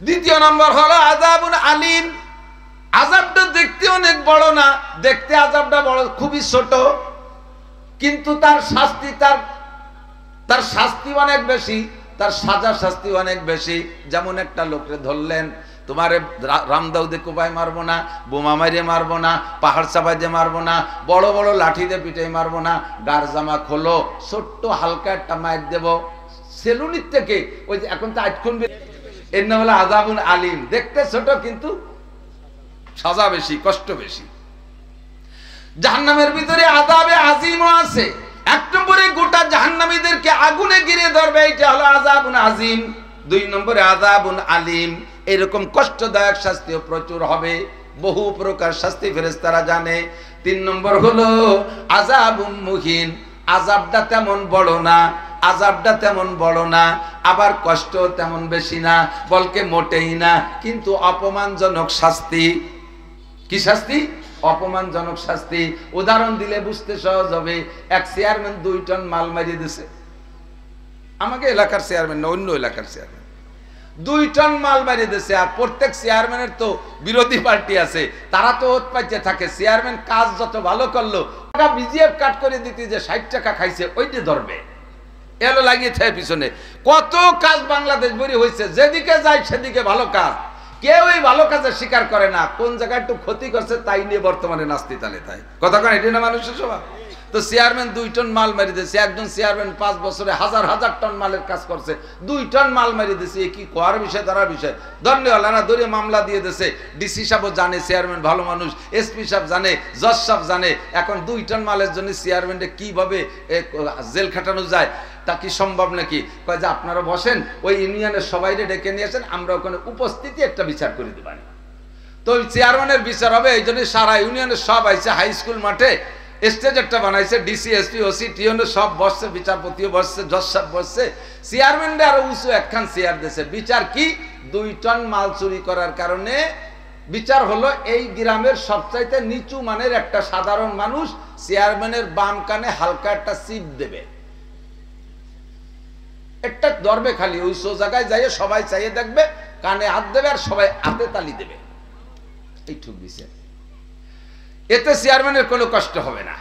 দ্বিতীয় নম্বর হলো আযাবুন আলীম। আযাবটা দেখতে অনেক বড় না, দেখতে আযাবটা বড়, খুবই ছোট, কিন্তু তার শাস্তি তার শাস্তি অনেক বেশি, তার সাজা শাস্তি অনেক বেশি। যেমন একটা লোককে ধরলেন, তোমারে রামদাউদে কোপায় মারবো না, বোমা মারিয়ে মারবো না, পাহাড় চাপাই দিয়ে মারবো না, বড় বড় লাঠি দিয়ে পিঠে মারবো না, গার জামা খোলো, ছোট্ট হালকা একটা মায়ের দেব সেলুনির থেকে। ওই যে এখন তো আজক্ষণ এর নাম হলো আযাবুন আলিম, দেখতে ছোট কিন্তু সাজা বেশি, কষ্ট বেশি। জাহান্নামের ভিতরে আযাবে আজিমও আছে। এক নম্বরে গোটা জাহান্নামীদেরকে আগুনে ঘিরে ধরবে, এটা হলো আযাবুন আজিম। দুই নম্বরে আযাবুন আলিম, এরকম কষ্টদায়ক শাস্তিও প্রচুর হবে, বহু প্রকার শাস্তি ফেরেশতারা জানে। তিন নম্বর হলো আযাবুন মুহিন, আযাবটা তেমন বড় না, আযাবটা তেমন বড় না, আবার কষ্ট তেমন বেশি না, বলকে মোটেই না, কিন্তু অপমানজনক শাস্তি। কি শাস্তি? অপমানজনক শাস্তি। উদাহরণ দিলে বুঝতে সহজ হবে। এক চেয়ারম্যান 2 টন মাল মারিয়ে দিছে, আমাকে এলাকার চেয়ারম্যান না, অন্য এলাকার চেয়ারম্যান 2 টন মাল মারিয়ে দিছে। আর প্রত্যেক চেয়ারম্যানের তো বিরোধী পার্টি আছে, তারা তো উৎপাইতে থাকে। চেয়ারম্যান কাজ যত ভালো করলো, টাকা বিজিএফ কাট করে দিতে যে 60 টাকা খাইছে ওইটি ধরবে, এলো লাগিয়ে থাকে পিছনে। কত কাজ বাংলাদেশ ভরি হয়েছে, যেদিকে যায় সেদিকে ভালো কাজ, কেউই ভালো কাজের স্বীকার করে না। কোন জায়গায় একটু ক্ষতি করছে তাই নিয়ে বর্তমানে নাস্তি তালে তাই কথা কন, এটি না মানুষের স্বভাব। তো চেয়ারম্যান 2 টন মাল মারি দিয়েছে, একজন চেয়ারম্যান 5 বছরে হাজার হাজার টন মালের কাজ করছে, 2 টন মাল মারি দিয়েছে। কি কোয়ার বিষয়, তারা বিষয় দণ্ডওয়ালারা ধরে মামলা দিয়ে দিয়েছে। ডিসি সাহেবও জানে চেয়ারম্যান ভালো মানুষ, এসপি সাহেব জানে, জজ সাহেব জানে। এখন 2 টন মালের জন্য চেয়ারম্যানকে কিভাবে জেল খাটানো যায়, তা কি সম্ভব নাকি? কয় যে আপনারা বসেন, ওই ইউনিয়নের সবাইরে ডেকে নিয়েছেন, আমরা ওখানে উপস্থিতি একটা বিচার করে দিবানি। তো ওই চেয়ারম্যানের বিচার হবে, এই জন্য সারা ইউনিয়নের সব আইছে, হাই স্কুল মাঠে স্টেজ একটা বানাইছে, ডিসি এসপি ওসি টিওনে সব বসছে, বিচারপতিও বসছে, জজ সাহেব বসছে, চেয়ারম্যানরা আরো উঁচু একখান চেয়ার দিয়েছে। বিচার কি? 2 টন মাল চুরি করার কারণে বিচার হলো এই গ্রামের সবচাইতে নিচু মানের একটা সাধারণ মানুষ চেয়ারম্যানের বাম কানে হালকা একটা চিপ দেবে, একটা ধরবে, খালি ওই জায়গায় যাইয়ে সবাই চাইয়ে দেখবে, কানে হাত দেবে আর সবাই হাতে তালি দেবে, এইটুক বিচার। এতে চেয়ারম্যানের কোনো কষ্ট হবে না।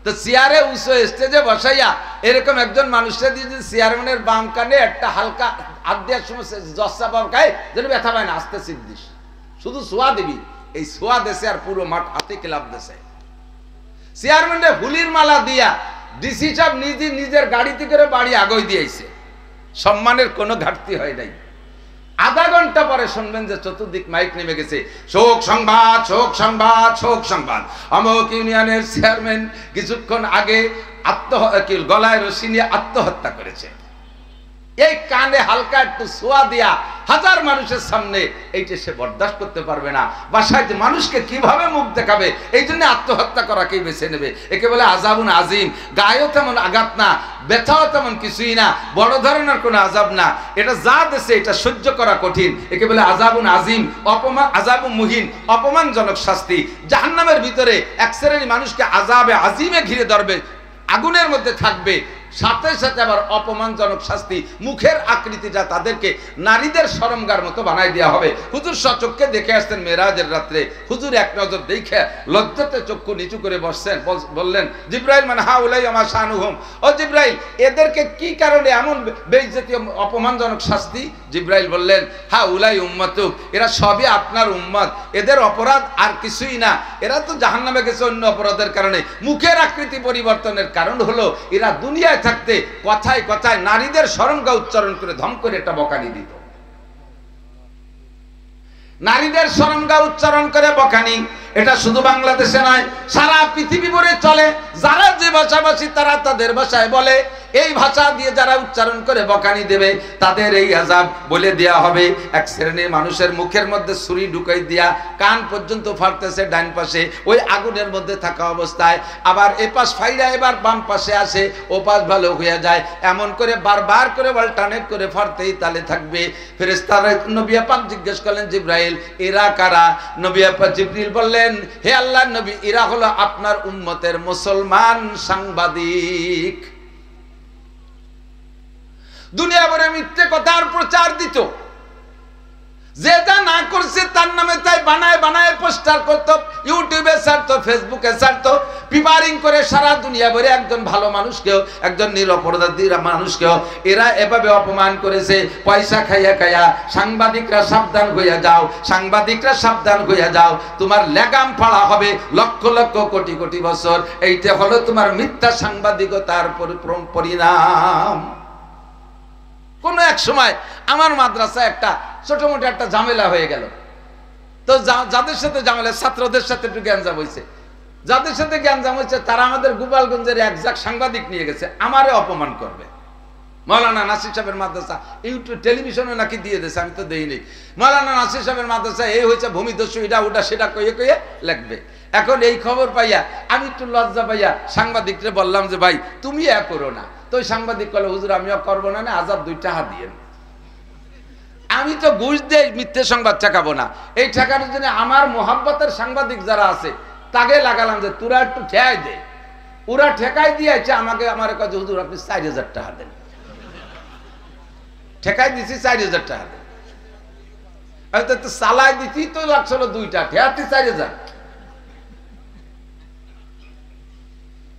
তো চেয়ারে উঁচু স্টেজে বসাইয়া এরকম একজন মানুষকে দিয়ে যদি চেয়ারম্যানের বাম কানে একটা হালকা হাত দেওয়ার সময় জসা বাবা খায়, যেন ব্যথা পায় না, আস্তে চিপ দিস, শুধু ছোঁয়া দিবি, এই ছোঁয়া দেশে আর পুরো মাঠ হাতে ক্লাব দেশে। চেয়ারম্যানের ফুলির মালা দিয়া ডিসি সাহেব নিজের গাড়িতে করে বাড়ি আগই দিয়েছে, সম্মানের কোনো ঘাটতি হয় নাই। আধা ঘন্টা পরে শুনবেন যে চতুর্দিক মাইক নেমে গেছে, শোক সংবাদ, শোক সংবাদ, শোক সংবাদ, অমুক ইউনিয়নের চেয়ারম্যান কিছুক্ষণ আগে গলায় রশি নিয়ে আত্মহত্যা করেছে। এই কানে হালকা একটু ছোঁয়া দিয়া হাজার মানুষের সামনে এইটা সে বরদাস্ত করতে পারবে না। বাসায় যে মানুষকে কিভাবে মুখ দেখাবে, এই জন্য আত্মহত্যা করাকেই বেছে নেবে। একে বলে আযাবুন আজিম। গায়েও তেমন আঘাত না, ব্যথাও তেমন কিছুই না, বড় ধরনের কোনো আযাব না, এটা যা দেশে এটা সহ্য করা কঠিন। একে বলে আযাবুন আজিম, আযাবুন মুহিন, অপমানজনক শাস্তি। জাহান্নামের ভিতরে এক শ্রেণীর মানুষকে আযাবে আজিমে ঘিরে ধরবে, আগুনের মধ্যে থাকবে, সাথে সাথে আবার অপমানজনক শাস্তি। মুখের আকৃতিটা তাদেরকে নারীদের শরমগার মতো বানাই দেওয়া হবে। হুজুর সচক্ষে দেখে আসতেন মেরাজের রাত্রে, হুজুর এক নজর দেখে লজ্জাতে চক্ষু নিচু করে বসছেন, বললেন জিব্রাইল মান হাউলাই আমা শানুহুম, ও জিব্রাইল এদেরকে কি কারণে এমন বেইজ্জতি অপমানজনক শাস্তি? জিব্রাইল বললেন হাউলাই উম্মাতুক, এরা সবই আপনার উম্মত, এদের অপরাধ আর কিছুই না, এরা তো জাহান্নামে গেছে অন্য অপরাধের কারণে। মুখের আকৃতি পরিবর্তনের কারণ হলো এরা দুনিয়ায় থাকতে কথায় কথায় নারীদের শরমগা উচ্চারণ করে ধম করে একটা বকানি দিত। নারীদের শরমগা উচ্চারণ করে বকানি, এটা শুধু বাংলাদেশে নয়, সারা পৃথিবী ভরে চলে। যারা যে ভাষাভাষী তারা তাদের ভাষায় বলে, এই ভাষা দিয়ে যারা উচ্চারণ করে বকানি দেবে তাদের এই আযাব বলে দেয়া হবে। এক শ্রেণীর মানুষের মুখের মধ্যে ছুরি ঢুকাই দিয়া কান পর্যন্ত ফাটতেছে ডান পাশে, ওই আগুনের মধ্যে থাকা অবস্থায়। আবার এ পাশ ফাইরা এবার বাম পাশে আসে, ও পাশ ভালো হয়ে যায়, এমন করে বারবার করে অল্টারনেট করে ফাটতেই তালে থাকবে। ফেরেশতারা নবী পাক জিজ্ঞেস করলেন জিব্রাইল এরা কারা? নবী পাক জিবরিল বললেন হে আল্লাহর নবী, এরা হলো আপনার উম্মতের মুসলমান সাংবাদিক। দুনিয়া ভরে মিথ্যে কথার প্রচার দিত, যেটা না করছে তার নামে তাই বানায় বানায় পোস্টার করতো, ইউটিউবে ছাড়তো, ফেসবুকে ছাড়তো, প্রিপারিং করে সারা দুনিয়া ভরে একজন ভালো মানুষকেও, একজন নিরপরাধী মানুষকেও এরা এভাবে অপমান করেছে। পয়সা খাইয়া খাইয়া সাংবাদিকরা সাবধান হইয়া যাও, সাংবাদিকরা সাবধান হইয়া যাও, তোমার লেগাম ফাড়া হবে লক্ষ লক্ষ কোটি কোটি বছর। এইটা হলো তোমার মিথ্যা সাংবাদিকতার পরিণাম। কোন এক সময় আমার মাদ্রাসায় একটা ছোট মোটো একটা ঝামেলা হয়ে গেল। তো যাদের সাথে ঝামেলা, ছাত্রদের সাথে একটু গ্যাঞ্জাম হয়েছে। যাদের সাথে গ্যাঞ্জাম হয়েছে তারা আমাদের গোপালগঞ্জের একজাক সাংবাদিক নিয়ে গেছে আমারে অপমান করবে। মৌলানা নাসির সাহেবের মাদ্রাসা ইউটিউব টেলিভিশনে নাকি দিয়ে দিয়েছে, আমি তো দেইনি। মৌলানা নাসির সাহেবের মাদ্রাসা এই হয়েছে, ভূমিদস্যু, এটা ওটা সেটা কইয়ে কইয়ে লিখবে। এখন এই খবর পাইয়া আমি একটু লজ্জা পাইয়া সাংবাদিকরে বললাম যে ভাই তুমি করো না। তো ওই সাংবাদিক বলে হুজুর আমিও করবো না, আজাদ 2 টাকা দিয়ে। আমি তো ঘুষ দিয়ে মিথ্যে সংবাদ ঠেকাবো না। এই ঠেকানোর জন্য আমার মোহাব্বতের সাংবাদিক যারা আছে তাকে লাগালাম যে তোরা একটু ঠেকাই দে। ওরা ঠেকাই দিয়েছে আমাকে, আমার কাছে হুজুর আপনি 4000 টাকা দেন। ঠেকাই দিছি 4000 টাকা দেন। আমি তো চালাই দিছি তো লাগছিল 2টা, ঠেকাতে 4000।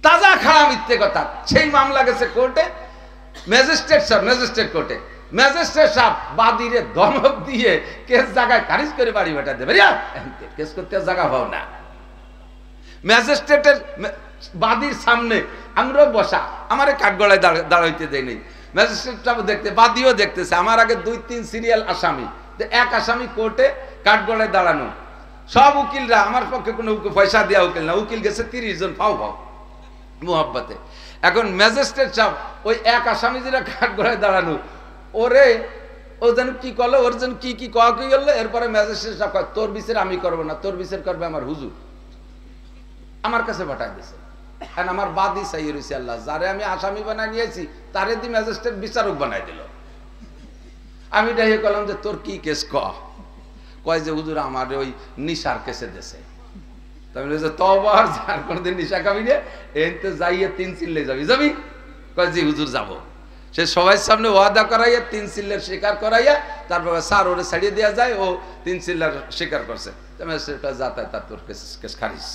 তাজা খাড়া মিথ্যে কথা। সেই মামলা গেছে কোর্টে, ম্যাজিস্ট্রেট কোর্টে। ম্যাজিস্ট্রেট সাহেব বাদীরে ধমক দিয়ে কেস জায়গায় খারিজ করে বাড়ি বেটা দেবে। কেস করতে জায়গা পাও না। ম্যাজিস্ট্রেটের বাদীর সামনে আমরাও বসা, আমার কাঠগড়ায় দাঁড়াইতে দেয় নেই। ম্যাজিস্ট্রেট সাহেব দেখতে, বাদীও দেখতেছে। আমার আগে 2-3 সিরিয়াল আসামি, এক আসামি কোর্টে কাঠগড়ায় দাঁড়ানো। সব উকিলরা, আমার পক্ষে কোনো পয়সা দেওয়া উকিল না, উকিল গেছে 30 জন ফাও ফাও মোহাব্বতে। এখন ম্যাজিস্ট্রেট সাহেব ওই এক আসামি যেটা কাঠগড়ায় দাঁড়ানো, ওরে ও যেন কি করলো, ওর যেন কি কি কয়া কি করলো। এরপরে ম্যাজিস্ট্রেট সাহেব কয় তোর বিচার আমি করবো না, তোর বিচার করবে আমার হুজুর। আমার কাছে পাঠাই দিছে। কারণ আমার বাদী চাই রয়েছে আল্লাহ, যারে আমি আসামি বানাই নিয়েছি তারে দি ম্যাজিস্ট্রেট বিচারক বানাই দিল। আমি ডাইয়ে করলাম যে তোর কি কেস কয় যে হুজুর আমার ওই নিশার কেসে দেশে। তবার যার কোনদিন নিশা খাবি রে এতে যাইয়ে 3 চিল্লে যাবি। কয় জি হুজুর যাবো। সে সবাই সামনে ওয়াদা করাইয়া 3 চিল্লের শিকার করাইয়া তারপর স্যার ওরে ছাড়িয়ে দেওয়া যায়, ও 3 চিল্লার শিকার করছে। সেটা যাতায়াত তার তোর কেস খারিজ।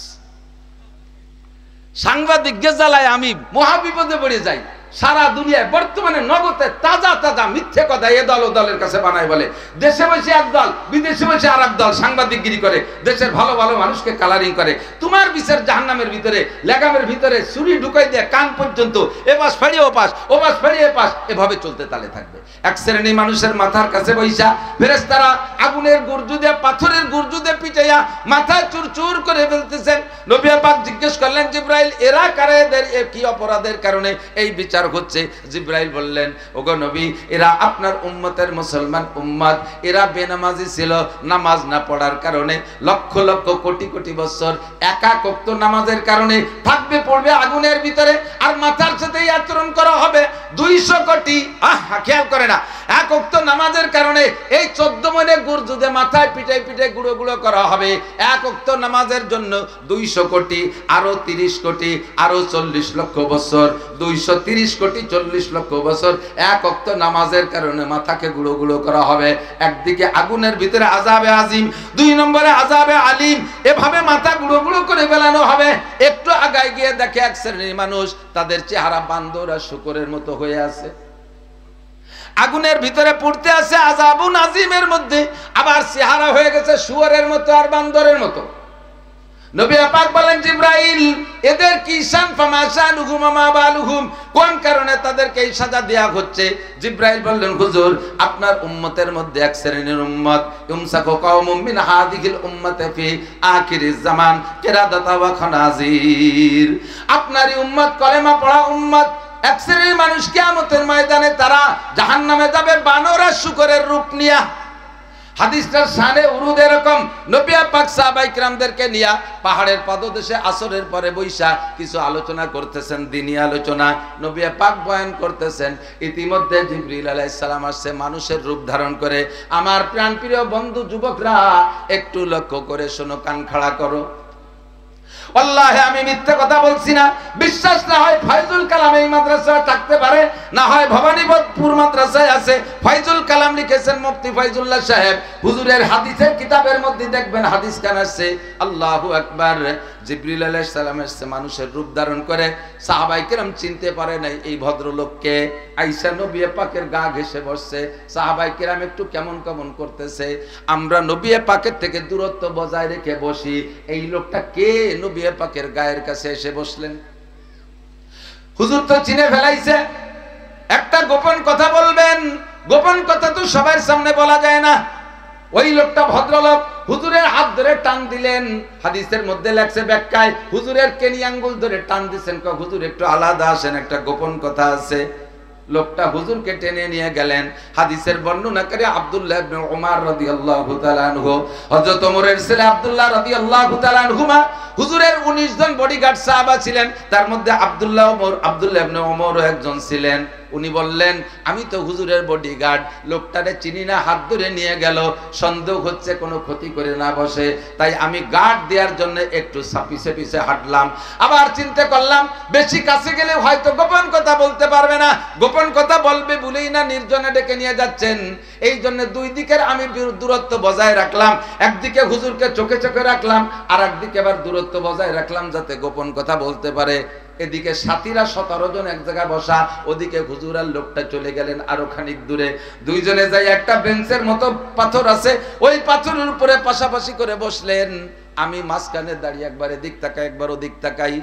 সাংবাদিককে জ্বালায় আমি মহাবিপদে পড়ে যাই। সারা দুনিয়ায় বর্তমানে নগদে তাজা তাজা মিথ্যে কথা এ দল ও দলের কাছে বানায় বলে। দেশে বসে এক দল, বিদেশে বসে আর এক দল সাংবাদিকগিরি করে, দেশের ভালো ভালো মানুষকে কালারিং করে। তোমার বিচার জাহান্নামের ভিতরে, লেগামের ভিতরে ছুরি ঢুকাই দিয়ে কান পর্যন্ত এপাশ ফেরিয়ে ওপাশ, ওপাশ ফেরিয়ে এপাশ, এভাবে চলতে তালে থাকবে। এক শ্রেণী মানুষের মাথার কাছে বৈশা ফেরেশতারা আগুনের গুর্জু দিয়ে, পাথরের গুর্জু দিয়ে পিটাইয়া মাথা চুরচুর করে ফেলতেছেন। নবী পাক জিজ্ঞেস করলেন জিবরাইল এরা কারা, এদের কি অপরাধের কারণে এই বিচার হচ্ছে? জিবরাইল বললেন ওগো নবী এরা আপনার উম্মতের মুসলমান উম্মত, এরা বেনামাজি ছিল, নামাজ না পড়ার কারণে লক্ষ লক্ষ কোটি কোটি বছর একা ওয়াক্ত নামাজের কারণে থাকবে, পড়বে আগুনের ভিতরে, আর মাথার সাথেই আচরণ করা হবে 200 কোটি। খেয়াল করে না, এক ওয়াক্ত নামাজের কারণে এই 14 মণে গুড় যদি মাথায় পিঠে পিঠে গুঁড়ো গুঁড়ো করা হবে, এক ওয়াক্ত নামাজের জন্য 200 কোটি, আরো 30 কোটি, আরো 40 লক্ষ বছর, 230 কোটি 40 লক্ষ বছর এক ওয়াক্ত নামাজের কারণে মাথাকে গুঁড়ো গুঁড়ো করা হবে। একদিকে আগুনের ভিতরে আযাবে আজিম, 2 নম্বরে আযাবে আলিম, এভাবে মাথা গুঁড়ো গুঁড়ো করে ফেলানো হবে। একটু আগায় গিয়ে দেখে এক শ্রেণীর মানুষ, তাদের চেহারা বান্দর আর শূকরের মতো হয়ে আছে, আগুনের ভিতরে পড়তে আছে আযাবুন আজিমের মধ্যে, আবার চেহারা হয়ে গেছে শুয়োরের মতো আর বান্দরের মতো। নবী পাক বলেন জিবরাইল এদের কি শান ফামাশানুহুম মা বালুহুম, কোন কারণে তাদেরকে এই সাজা দেয়া হচ্ছে? জিবরাইল বললেন হুজুর আপনার উম্মতের মধ্যে এক শ্রেণীর উম্মত ইমসাকু কওমুম মিন হাদিহিল উম্মতি ফি আখিরিজ জামান কিরাদাতা ওয়া খানাজির, আপনারই উম্মত কলেমা পড়া উম্মত, এক শ্রেণীর মানুষ কিয়ামতের ময়দানে তারা জাহান্নামে যাবে বানর আর শূকরের রূপ নিয়া। হাদিসটার শানে উরুদ এরকম, নবী পাক সাহাবায়ে কিরামদেরকে নিয়া পাহাড়ের পাদদেশে আসরের পরে বৈশা কিছু আলোচনা করতেছেন, দ্বীনি আলোচনা, নবী পাক বয়ান করতেছেন। ইতিমধ্যে জিবরিল আলাইহিস সালাম আসছে মানুষের রূপ ধারণ করে। আমার প্রাণপ্রিয় বন্ধু যুবকরা একটু লক্ষ্য করে শোনো, কান খাড়া করো। আল্লাহ আমি মিথ্যা কথা বলছি না। বিশ্বাস না হয় ফয়জুল কালাম এই মাদ্রাসায় থাকতে পারে, না হয় ভবানীপুর মাদ্রাসায় আছে। ফয়জুল কালাম লিখেছেন মুফতি ফয়জুল্লাহ সাহেব, হুজুরের হাদিসের কিতাবের মধ্যে দেখবেন হাদিস কান আছে। আল্লাহু আকবার। জিবরিল আলাইহিস সালাম এসে মানুষের রূপ ধারণ করে, সাহাবায়ে কেরাম চিনতে পারে নাই এই ভদ্রলোককে। আয়েশা নবী পাকের গা ঘেঁষে বসছে, সাহাবায়ে কেরাম একটু কেমন কেমন করতেছে। আমরা নবী পাকের থেকে দূরত্ব বজায় রেখে বসি, এই লোকটা কে নবী পাকের গায়ের কাছে এসে বসলেন। হুজুর তো চিনে ফেলাইছে। একটা গোপন কথা বলবেন, গোপন কথা তো সবার সামনে বলা যায় না। ওই লোকটা ভদ্রলোক হুজুরের হাত ধরে টান দিলেন। হাদিসের মধ্যে লেখছে ব্যাখ্যায়, হুজুরের কেনি আঙ্গুল ধরে টান দিচ্ছেন, হুজুর একটু আলাদা আসেন, একটা গোপন কথা আছে। লোকটা হুজুরকে টেনে নিয়ে গেলেন। হাদিসের বর্ণনাকারী আব্দুল্লাহ ইবনে উমর রাদিয়াল্লাহু তাআলা আনহু, হযরত ওমরের ছেলে আব্দুল্লাহ রাদিয়াল্লাহু তাআলা আনহুমা। হুজুরের 19 জন বডিগার্ড সাহাবা ছিলেন, তার মধ্যে আব্দুল্লাহ ইবনে উমরও একজন ছিলেন। উনি বললেন, আমি তো হুজুরের বডিগার্ড, লোকটারে চিনি না, হাত ধরে নিয়ে গেল, সন্দেহ হচ্ছে কোনো ক্ষতি করে না বসে, তাই আমি গার্ড দেওয়ার জন্য একটু পিছে পিছে হাঁটলাম। আবার চিন্তা করলাম বেশি কাছে গেলে হয়তো গোপন কথা বলতে পারবে না, গোপন কথা বলবে বলেই না নির্জনে ডেকে নিয়ে যাচ্ছেন। এই জন্য দুই দিকের আমি দূরত্ব বজায় রাখলাম। একদিকে হুজুরকে চোখে চোখে রাখলাম, আর একদিকে আবার দূরত্ব বজায় রাখলাম যাতে গোপন কথা বলতে পারে। এদিকে সাথীরা 17 জন এক জায়গায় বসা, ওদিকে হুজুর আর লোকটা চলে গেলেন আরো খানিক দূরে। দুইজনে যাই একটা বেঞ্চের মতো পাথর আছে, ওই পাথরের উপরে পাশাপাশি করে বসলেন। আমি মাঝখানে দাঁড়িয়ে একবার এদিক তাকাই একবার ওদিক তাকাই।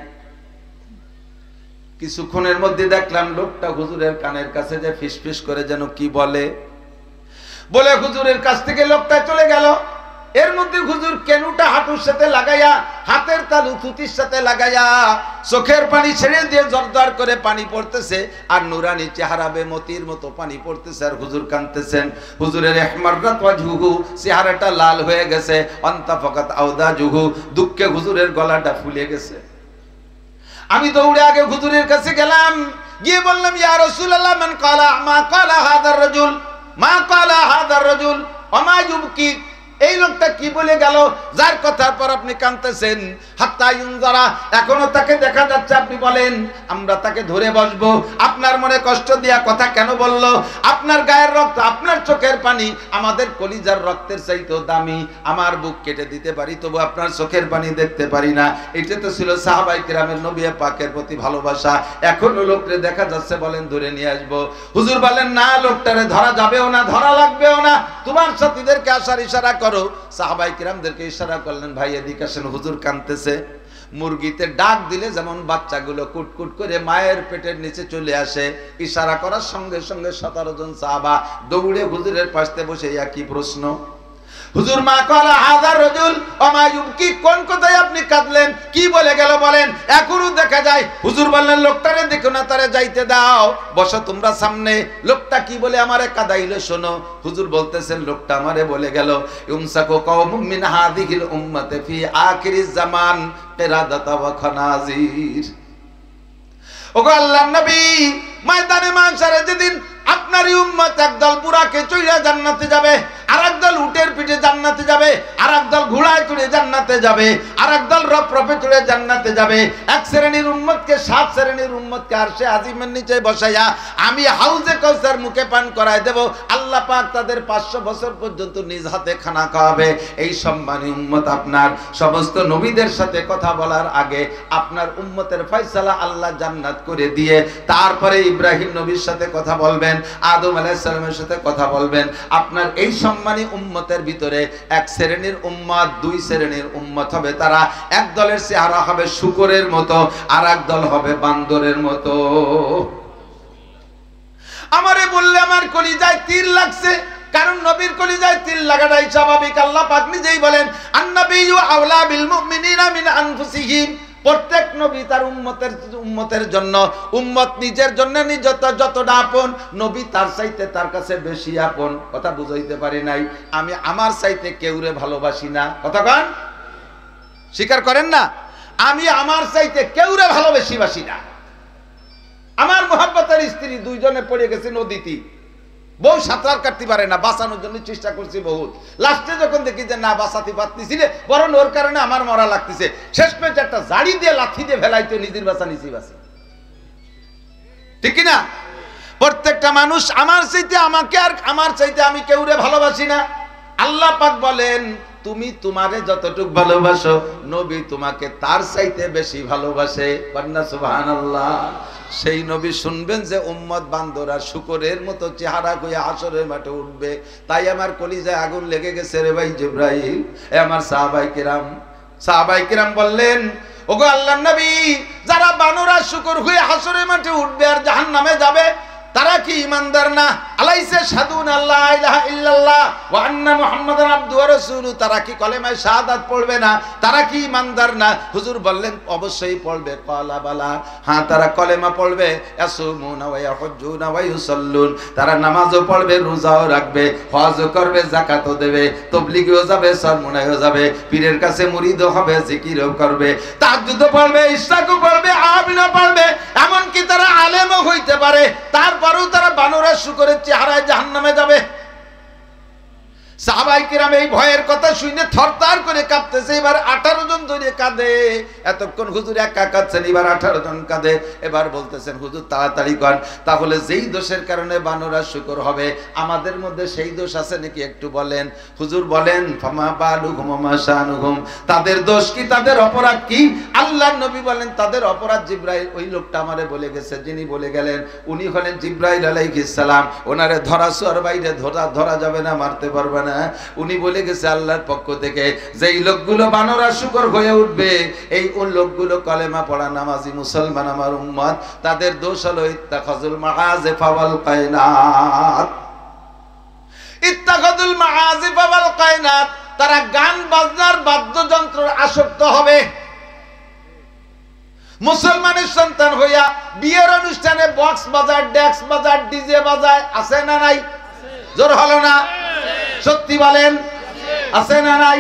কিছুক্ষণের মধ্যে দেখলাম লোকটা হুজুরের কানের কাছে যে ফিসফিস করে যেন কি বলে, বলে হুজুরের কাছ থেকে লোকটা চলে গেল। এর মধ্যে হুজুর কেনুটা হাঁটুর সাথে লাগাইয়া, হাতের তালু থুতির সাথে লাগাইয়া, চোখের পানি ছেড়ে দিয়ে জরদার করে পানি পড়তেছে, আর নুরানি চেহারা বেমতির মতো পানি পড়তেছে, আর হুজুর কাঁদতেছেন। হুজুরের ইহমাররাত ওয়াজহুহু, চেহারাটা লাল হয়ে গেছে। আনতাফাকাত আওদাজুহু, দুঃখে হুজুরের গলাটা ফুলে গেছে। আমি দৌড়ে আগে হুজুরের কাছে গেলাম, গিয়ে বললাম, ইয়া রাসূলুল্লাহ, মান ক্বালা মা ক্বালা হাযার রাজুল, মা ক্বালা হাযার রাজুল ওমা ইউবকি। এই লোকটা কি বলে গেল যার কথার পর আপনি কাঁদতেছেন? হাত্তা ইউনজারা, এখনো তাকে দেখা যাচ্ছে, আপনি বলেন আমরা তাকে ধরে বসবো। আপনার মনে কষ্ট দিয়া কথা কেন বলল? আপনার গায়ের রক্ত, আপনার চোখের পানি আমাদের কলিজার রক্তের চাইতেও দামি। আমার বুক কেটে দিতে পারি, তবু আপনার চোখের পানি দেখতে পারি না। এটা তো ছিল সাহাবায়ে কেরামের নবী পাকের প্রতি ভালোবাসা। এখনো লোকরে দেখা যাচ্ছে, বলেন ধরে নিয়ে আসবো। হুজুর বলেন, না, লোকটারে ধরা যাবেও না, ধরা লাগবেও না, তোমার সাথীদেরকে আসার ইশারা করো। সাহাবায়ে কিরামদেরকে ইশারা করলেন, ভাই এদিকে আসেন, হুজুর কাঁদতেছে। মুরগিতে ডাক দিলে যেমন বাচ্চাগুলো কুটকুট করে মায়ের পেটের নিচে চলে আসে, ইশারা করার সঙ্গে সঙ্গে 17 জন সাহাবা দৌড়ে হুজুরের পাশে বসে একই প্রশ্ন। হুজুর, মা ক্বালা হাযার রাজুল ওমা ইউবকি, কোন কথায় আপনি কাঁদলেন? কি বলে গেল বলেন? এখনো দেখা যায়। হুজুর বললেন, লোকটারে দেখো না, তারে যাইতে দাও, বসো তোমরা সামনে। লোকটা কি বলে আমারে কাঁদাইলো শোনো। হুজুর বলতেছেন, লোকটা আমারে বলে গেল, ইউমসাকু কওমুম মিন হাযিহিল উম্মাতি ফি আখিরিজ জামান কিরাদাতা ওয়া খানাজির। ওগো আল্লাহর নবী, ময়দানে মাশারে যেদিন আপনারই উম্মত একদল বুরাকে চড়িয়া জান্নাতে যাবে, আর একদল উটের পিঠে জান্নাতে যাবে, আর একদল ঘোড়ায় চড়ে জান্নাতে যাবে, আর একদল রফরফে চড়ে জান্নাতে যাবে। এক শ্রেণীর উম্মতকে, 7 শ্রেণীর উম্মতকে আরশে আজিমের নিচে বসাইয়া আমি হাউজে কাউসার মুখে পান করায় দেব। আল্লাহ পাক তাদের 500 বছর পর্যন্ত নিজ হাতে খানা খাওয়াবে। এই সম্মানী উম্মত আপনার সমস্ত নবীদের সাথে কথা বলার আগে আপনার উম্মতের ফয়সালা আল্লাহ জান্নাত করে দিয়ে তারপরে ইব্রাহিম নবীর সাথে কথা বলবেন, আদম আলাইহিস সালামের সাথে কথা বলবেন। আপনার এই সম্মানী উম্মতের ভিতরে এক শ্রেণীর উম্মত, 2 শ্রেণীর উম্মত হবে। তারা এক দলের চেহারা হবে শূকরের মতো, আর এক দল হবে বান্দরের মতো। আমারে বললে আমার কলিজায় তীর লাগছে, কারণ নবীর কলিজায় তীর লাগাটাই স্বাভাবিক। আল্লাহ পাক নিজেই বলেন, আন-নাবিয়্যু আওলা বিল মুমিনিনা মিন আনফুসিহিম। প্রত্যেক নবী তার উম্মতের জন্য, উম্মত নিজের জন্য যতটা আপন, নবী তার চাইতে তার কাছে বেশি আপন। কথা বুঝাইতে পারি নাই? আমি আমার চাইতে কেউরে ভালোবাসি না। কথা কন, স্বীকার করেন না? আমি আমার চাইতে কেউরে ভালোবাসি না। আমার মুহাব্বতের স্ত্রী 2 জনে পড়ে গেছে নদীতে, বউ সাঁতার কাটতে পারে না, বাঁচানোর জন্য চেষ্টা করছি বহুত। লাস্টে যখন দেখি যে না বাঁচাতে পারতেছি রে, বরং ওর কারণে আমার মরা লাগতেছে, শেষ পেঁচ একটা জাড়ি দিয়ে লাথি দিয়ে ফেলাইতে নিজের বাঁচা নিজেই বাঁচে। ঠিক কিনা? প্রত্যেকটা মানুষ আমার চাইতে আমাকে আর আমার চাইতে আমি কেউরে ভালোবাসি না। আল্লাহ পাক বলেন তুমি তোমারে যতটুকু ভালোবাসো নবী তোমাকে তার চাইতে বেশি ভালোবাসে। বন্না সুবহানাল্লাহ। সেই নবী শুনবেন যে উম্মত বান্দরা শুকরের মতো চেহারা হয়ে হাসরের মাঠে উঠবে। তাই আমার কলিজায় আগুন লেগে গেছে রে ভাই জিবরাইল। এ আমার সাহাবায়ে কিরাম বললেন ওগো আল্লাহর নবী, যারা বানরা শুকর হয়ে হাসরের মাঠে উঠবে আর জাহান্নামে যাবে তারা কি ঈমানদার না? আলাইসা শাহাদুন আল্লাহ ইলাহা ইল্লাল্লাহ ওয়া আন্না মুহাম্মাদান আবদুহু ওয়া রাসূলুহু, তারা কি কলেমায়ে শাহাদাত পড়বে না? তারা কি ঈমানদার না? হুজুর বললেন অবশ্যই পড়বে। ক্বালা বালা, হ্যাঁ তারা কলেমা পড়বে। ইয়াসুমুনা ওয়া ইয়াহুজ্জুনা ওয়া ইউসাল্লুন, তারা নামাজও পড়বে, রোজাও রাখবে, হজও করবে, যাকাতও দেবে, তাবলীগেও যাবে, সরমনায়ও যাবে, পীরের কাছে মুরিদও হবে, জিকিরও করবে, তাহাজ্জুদও পড়বে, ইশরাকও পড়বে, আমিনও পড়বে, এমনকি তারা আলেমও হইতে পারে। তারপরেও তারা বানরা শুকরের চেহারায় জাহান্নামে যাবে। সাহাবায়ে কিরাম এই ভয়ের কথা শুনে থরথর করে কাঁপতেছে। এবার 18 জন ধরে কাঁদে। এতক্ষণ হুজুর একা কাঁদছেন, এবার 18 জন কাঁদে। এবার বলতেছেন হুজুর তাড়াতাড়ি কর, তাহলে যেই দোষের কারণে বানরা শুকর হবে আমাদের মধ্যে সেই দোষ আছে নাকি একটু বলেন। হুজুর বলেন ফামা বালুহুম মা শানুহুম, তাদের দোষ কি, তাদের অপরাধ কি? আল্লাহর নবী বলেন তাদের অপরাধ জিবরাইল, ওই লোকটা আমারে বলে গেছে, যিনি বলে গেলেন উনি হলেন জিবরাইল আলাইহিস সালাম। ওনারে ধরা ছোঁয়ার বাইরে ধরা যাবে না, মারতে পারবে না। উনি বলে গেছে আল্লাহর পক্ষ থেকে যেই লোকগুলো বানরা শুকর হয়ে উঠবে এই লোকগুলো কলেমা পড়া নামাজি মুসলমান আমার উম্মত, তাদের দোষ হলো ইত্তাখাযুল মাআযিফ ওয়াল কায়নাত। ইত্তাখাযুল মাআযিফ ওয়াল কায়নাত, তারা গান বাজনার বাদ্যযন্ত্র আসক্ত হবে। মুসলমানের সন্তান হইয়া বিয়ের অনুষ্ঠানে বক্স বাজায়, ডেক্স বাজায়, ডিজে বাজায়, আছে না নাই? জোর হলো না? সত্যি বলেন আছে না নাই?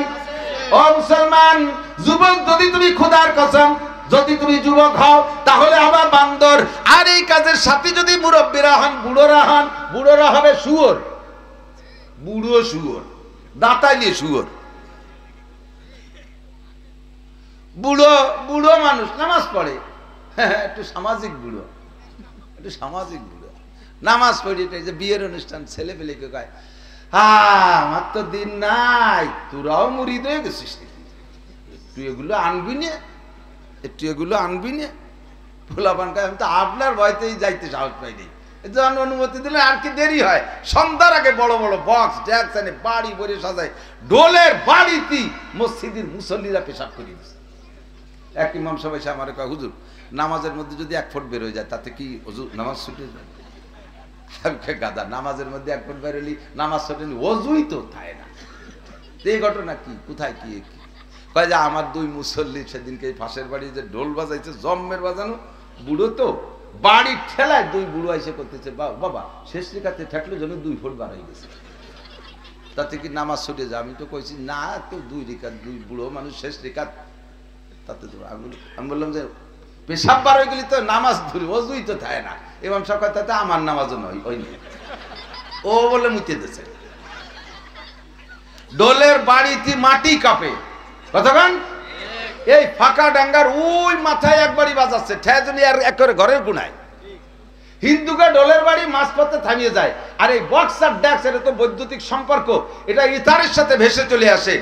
ও মুসলমান যুবক, যদি তুমি খোদার কসম যদি তুমি যুবক হও তাহলে আবার বান্দর। আর এই কাজের সাথে যদি মুরব্বীরা হন, বুড়োরা হবে শুয়োর, বুড়ো শুয়োর, দাঁতাইলে শুয়োর। বুড়ো মানুষ নামাজ পড়ে, হ্যাঁ একটু সামাজিক বুড়ো, নামাজ পড়ে যে বিয়ের অনুষ্ঠান ছেলে পেলেকে গায়, আমার তো দিন নাই, তোরাও মুরিদ হয়ে গেছিস, তুই এগুলো আনবি না, পোলাপান কায় আমি তো আপনার ভয়তেই যাইতে সাহস পাইনি, যখন অনুমতি দিলে আর কি দেরি হয়, সন্ধ্যার আগে বড় বড় বক্স ড্যাক্স এনে বাড়ি ভরে সাজায়, ঢোলের বাড়িতে মসজিদের মুসল্লিরা পেশাব করে দিচ্ছে। এক ইমাম সাহেব এসে আমার কয় হুজুর নামাজের মধ্যে যদি 1 ফুট বের হয়ে যায় তাতে কি হুজুর নামাজ ছুটে যায়? গাদা, নামাজের মধ্যে 1 ফুট বের হলি নামাজ ছুটে, অজুই তো থাকে না। এই ঘটনা কি, কোথায় কি কয় যে আমার 2 মুসল্লি সেদিনকে পাশের বাড়ি যে ঢোল বাজাইছে, জম্মের বাজানো, বুড়ো তো বাড়ি ঠেলায় 2 বুড়ো এসে করতেছে, বাবা শেষ রেখাতে ঠেকলো যেন 2 ফুট বার হয়ে গেছে, তাতে কি নামাজ ছুটে যায়? আমি তো কইছি না, তো 2 রেখাত 2 বুড়ো মানুষ শেষ রেখাত, তাতে তো আমি বললাম যে পেশাব বার হয়ে গেলি তো নামাজ ধরি, অজুই তো থাকে না। এবং সকাল তাতে আমার নামাজও নয়, ওই নিয়ে ও বলে মুতে দিয়েছে। ডোলের বাড়িতে মাটি কাঁপে, কতক্ষণ এই ফাঁকা ডাঙ্গার ওই মাথায় একবারই বাজাচ্ছে, ঠেজনি আর একবারে ঘরের গুনায়। হিন্দুকে ডোলের বাড়ি মাঝপথে থামিয়ে যায়, আর এই বক্স আর ড্যাক্স এটা তো বৈদ্যুতিক সম্পর্ক, এটা ইথারের সাথে ভেসে চলে আসে।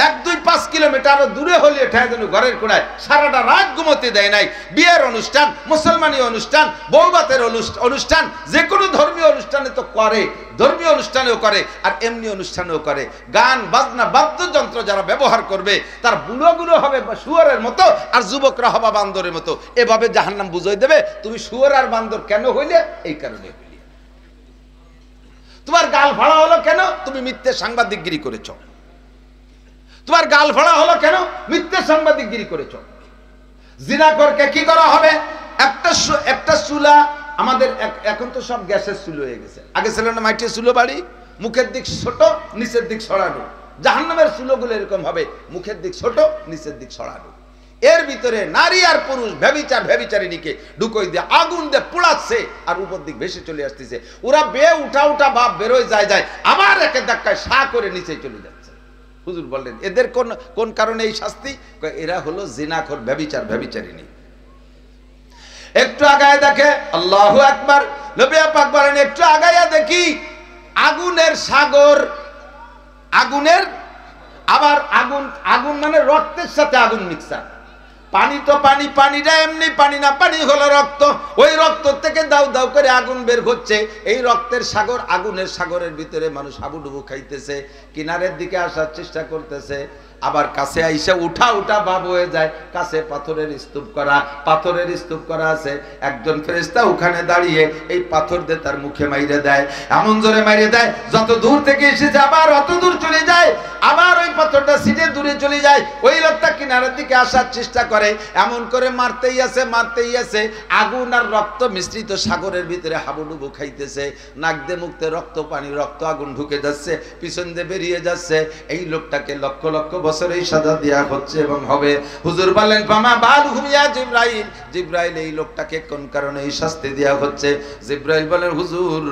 1-2-5 কিলোমিটার দূরে হলে ঠেজনি ঘরের কোনায়, সারাটা রাত ঘুমোতে দেয় নাই। বিয়ের অনুষ্ঠান, মুসলমানি অনুষ্ঠান, বৌভাতের অনুষ্ঠান, যে কোনো ধর্মীয় অনুষ্ঠানে তো করে, ধর্মীয় অনুষ্ঠানেও করে আর এমনি অনুষ্ঠানেও করে। গান বাজনা বাদ্যযন্ত্র যারা ব্যবহার করবে তার বুড়োগুলো হবে শুয়োরের মতো আর যুবকরা হবে বান্দরের মতো। এভাবে জাহান্নাম বুঝাই দেবে তুমি শুয়োর আর বান্দর কেন হইলে, এই কারণে হইলে। তোমার গাল ভাড়া হলো কেন? তুমি মিথ্যে সাংবাদিকগিরি করেছ। তোমার গাল ভাড়া হলো কেন? মিথ্যে সাংবাদিকগিরি করেছ। জিনাখোরকে কি করা হবে? একটা চুলা, আমাদের এখন তো সব গ্যাসের চুলো হয়ে গেছে, আগে ছিল না মাটির চুলো বাড়ি, মুখের দিক ছোট নিচের দিক ছড়ানো। জাহান্নামের চুলোগুলো এরকম হবে, মুখের দিক ছোট নিচের দিক ছড়ানো। এর ভিতরে নারী আর পুরুষ ব্যভিচারিণীকে ঢুকই দিয়ে আগুন দিয়ে পোড়াচ্ছে আর উপর দিক ভেসে চলে আসতেছে। ওরা উঠা ভাব বেরোয় যায়, আবার একে ধাক্কায় সা করে নিচে চলে যাচ্ছে। হুজুর বললেন এদের কোন কারণে এই শাস্তি? এরা হলো জিনাখোর ব্যভিচারিণী। একটু আগায় দেখে, আল্লাহু আকবার, নবী পাক বলেন একটু আগায়া দেখি আগুনের সাগর, আগুনের আবার আগুন মানে রক্তের সাথে আগুন মিক্সার। পানি তো পানিটা এমনি পানি না, পানি হলো রক্ত। ওই রক্ত থেকে দাউ দাউ করে আগুন বের হচ্ছে। এই রক্তের সাগর, আগুনের সাগরের ভিতরে মানুষ হাবুডুবু খাইতেছে, কিনারের দিকে আসার চেষ্টা করতেছে, আবার কাছে আইসা উঠা ভাব হয়ে যায়। কাছে পাথরের স্তূপ করা আছে। একজন ফেরেশতা ওখানে দাঁড়িয়ে এই পাথর দিয়ে তার মুখে মাইরে দেয়, এমন জোরে মাইরে দেয় যত দূর থেকে এসেছে আবার অত দূর চলে যায়, আবার ওই পাথরটা সিটে দূরে চলে যায়। ওই লোকটা কিনারের দিকে আসার চেষ্টা করে, এমন করে মারতেই আছে। আগুন আর রক্ত মিশ্রিত সাগরের ভিতরে হাবুডুবু খাইতেছে। নাক দিয়ে মুখতে রক্ত পানি, রক্ত আগুন ঢুকে যাচ্ছে, পিছন দিয়ে বেরিয়ে যাচ্ছে। এই লোকটাকে লক্ষ লক্ষ বছর এই সাজা দেয়া হচ্ছে এবং হবে। হুজুর বলেন ফামা বালহুম ইয়া জিবরাইল, এই লোকটাকে কোন কারণে এই শাস্তি দেয়া হচ্ছে? জিবরাইল বলেন হুজুর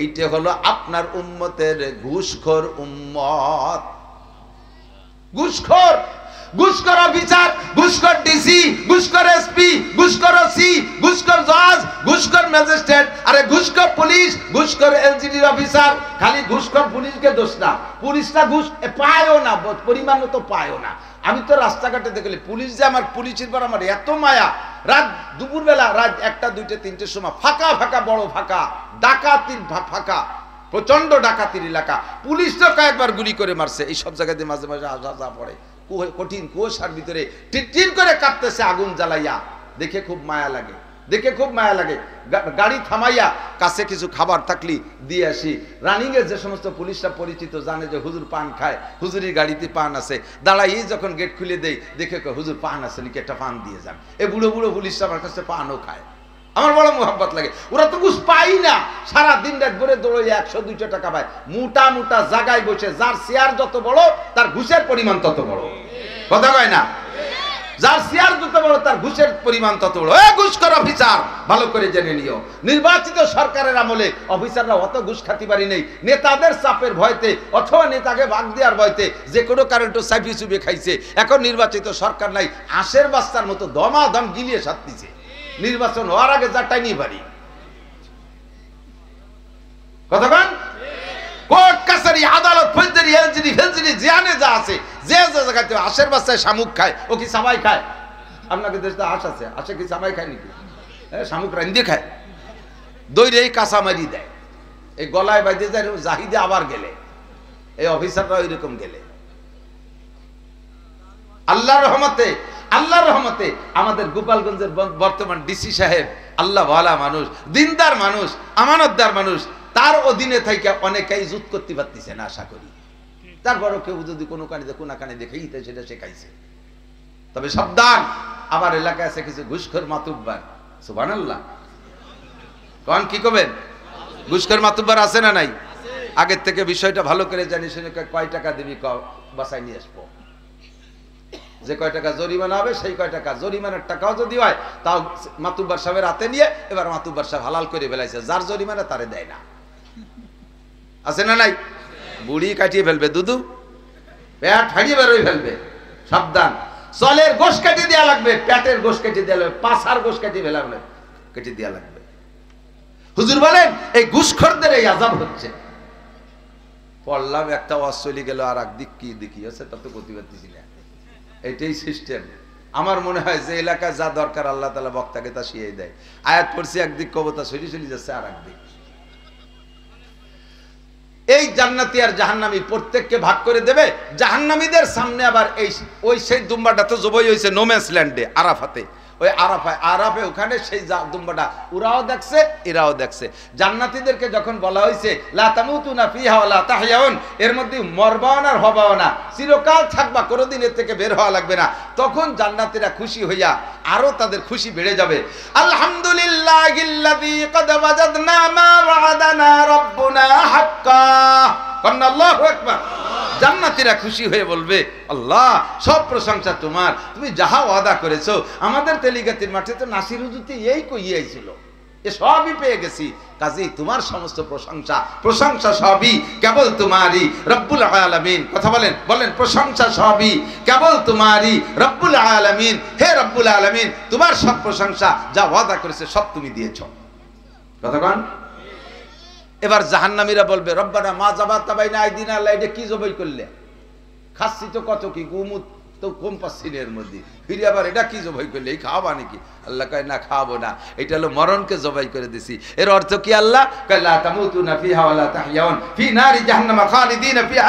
এইটা হলো আপনার উম্মতের ঘুষখোর উম্মত। ঘুষখোর অফিসার, ঘুষখোর ডিসি, ঘুষখোর এসপি, ঘুষখোর ওসি, ঘুষখোর জজ, ঘুষখোর ম্যাজিস্ট্রেট, আরে ঘুষখোর পুলিশ, ঘুষখোর এলজিডির অফিসার। খালি ঘুষখোর পুলিশকে দোষ না, পুলিশটা ঘুষ পায়ও না, পরিমাণ মতো পায়ও না। আমি তো রাস্তাঘাটে দেখলে পুলিশ যে আমার পুলিশের পর আমার এত মায়া, রাত দুপুরবেলা রাত 1টা 2টে 3টের সময় ফাঁকা বড় ফাঁকা, ডাকাতির ফাঁকা, প্রচন্ড ডাকাতির এলাকা, পুলিশ তো কয়েকবার গুলি করে মারছে। এই সব জায়গাতে মাঝে আসা পড়ে, কঠিন কুয়াশার ভিতরে টিট করে কাঁপতেছে আগুন জ্বালাইয়া, দেখে খুব মায়া লাগে। গাড়ি থামাইয়া কাছে কিছু খাবার থাকলি দিয়ে আসি। রানিং এর যে সমস্ত পুলিশরা পরিচিত, জানে যে হুজুর পান খায়, হুজুরের গাড়িতে পান আছে, দাঁড়াই যখন গেট খুলে দেই দেখে হুজুর পান আছে নাকি, একটা পান দিয়ে যান। এই বুড়ো পুলিশরা আমার কাছে পানও খায়, আমার বড় মোহাব্বত লাগে। ওরা তো ঘুষ পাই না, সারা দিন রাত ভরে দৌড়ে 100-200 টাকা পায়। মোটা জায়গায় বসে, যার শেয়ার যত বড় তার ঘুষের পরিমাণ তত বড়, কথা কয় না? যার শেয়ার যত বড় তার ঘুষের পরিমাণ তত বড়। ঘুষখোর অফিসার, ভালো করে জেনে নিও, নির্বাচিত সরকারের আমলে অফিসাররা অত ঘুষ খাতি পারি নেই, নেতাদের চাপের ভয়তে অথবা নেতাকে ভাগ দেওয়ার ভয়তে যে কোনো কারেন্টও চাপি চুপে খাইছে। এখন নির্বাচিত সরকার নাই, আশের বাচ্চার মতো দমাদম গিলিয়ে সাথিছে। নির্বাচন হওয়ার আগে যা টাইনি বাড়ি, কতক্ষণ কোর্ট কাছারি আদালত ফৌজদারি এলজিডি ফেলজিডি জিয়ানে যা আছে, যে জায়গাতে আশের বাচ্চায় শামুক খায়, ও কি সামাই খায়? আপনাকে দেশটা আশ আছে, আসে কি সামাই খায় নাকি? শামুক রান্দিয়ে খায়, দইরে এই কাঁচা মারি দেয়, এই গলায় বাইতে যায় জাহিদে আবার গেলে, এই অফিসাররা ওই রকম গেলে। আল্লাহর রহমতে আমাদের গোপালগঞ্জের বর্তমান ডিসি সাহেব আল্লাহ ওয়ালা মানুষ, দিনদার মানুষ, আমানতদার মানুষ। তার অধীনে থেকে অনেকেই জুত করতে পারতেছে না আশা করি। তারপরও কেউ যদি কোনো কানে দেখেই সেটা শেখাইছে। তবে সাবধান, আমার এলাকায় আছে কিছু ঘুষখোর মাতুব্বার, সুবহানাল্লাহ, কোন কি করবেন? ঘুষখোর মাতুব্বার আছে না নাই? আগের থেকে বিষয়টা ভালো করে জানি, শুনে কয় টাকা দিবি বাসায় নিয়ে আসবো, যে কয় টাকা জরিমানা হবে সেই কয় টাকা, জরিমানার টাকাও যদি হয় তাও মাতুব্বার সাহেবের হাতে নিয়ে, এবার মাতুব্বার সাহেব হালাল করে ফেলাইছে, যার জরিমানা তারে দেয় না, আছে না নাই? বুড়ি কাটিয়ে ফেলবে, দুধু পেট হারিয়ে বেরোয় ফেলবে। সাবধান, চলের গোশ কাটিয়ে দেওয়া লাগবে, পেটের গোশ কাটিয়ে দেওয়া লাগবে, পাছার গোশ কাটিয়ে ফেলা কেটে দেওয়া লাগবে। হুজুর বলেন এই ঘুষখোরদের এই আযাব হচ্ছে। পড়লাম একটা ওয়াজ চলে গেল, আর একদিক কি দেখি আছে তা তো করতে পারতেছি না। এটাই সিস্টেম। আমার মনে হয় যে এলাকায় যা দরকার আল্লাহ তাআলা বক্তাকে তা শিখিয়ে দেয়। আয়াত পড়ছি একদিক, কবতা চলে যাচ্ছে আর একদিক। এই জান্নাতি আর জাহান্নামী প্রত্যেককে ভাগ করে দেবে। জাহান্নামীদের সামনে আবার ওই সেই দুম্বাটা তো জবই হয়েছে নোম্যান্স ল্যান্ডে, আরাফাতে, ওই আরাফে ওখানে সেই দুম্বাটা ওরাও দেখছে, এরাও দেখছে। জান্নাতীদেরকে যখন বলা হয়েছে লা তামুতুনা ফিহা ওয়া লা তাহইয়াউন, এর মধ্যে মরবাও না হবাও না, চিরকাল থাকবা, কোনোদিন এর থেকে বের হওয়া লাগবে না, তখন জান্নাতীরা খুশি হইয়া আরো তাদের খুশি বেড়ে যাবে। আলহামদুলিল্লাহিল্লাযী ক্বাদ ওয়াজাদনা মা ওয়া'আদানা রাব্বুনা হাক্কা, আল্লাহু আকবার। জান্নাতীরা খুশি হয়ে বলবে আল্লাহ সব প্রশংসা তোমার, তুমি যাহা ওয়াদা করেছো। আমাদের তেলিগাতির মাঠে তো নাসির হুজুরটি এই কইয়াছিল, এ সবই পেয়ে গেছি, কাজেই তোমার সমস্ত প্রশংসা সবই কেবল তোমারই রব্বুল আলামিন। কথা বলেন, বলেন প্রশংসা সবই কেবল তোমারই রব্বুল আলামিন। হে রব্বুল আলামিন, তোমার সব প্রশংসা, যা ওয়াদা করেছে সব তুমি দিয়েছো। কতক্ষণ? এবার জাহান্নামীরা বলবে রব্বানা মা যাবাতা বাইনা আইদিনা, আল্লাহ এটা কি জবাই করলে? খাচ্ছি তো কত কি, গুমুত তো কম পাচ্ছি এর মধ্যে, ফিরে আবার এটা কি জবাই করলে, এই খাওয়াবা নাকি? আল্লাহ কয় না, খাওয়াবো না, এটা হলো মরণকে জবাই করে দিছি। এর অর্থ কি? আল্লাহ কয় লা তামুতুনা ফিহা ওয়া লা তাহইয়াউন ফি নারি জাহান্নামা খালিদিনা ফিহা।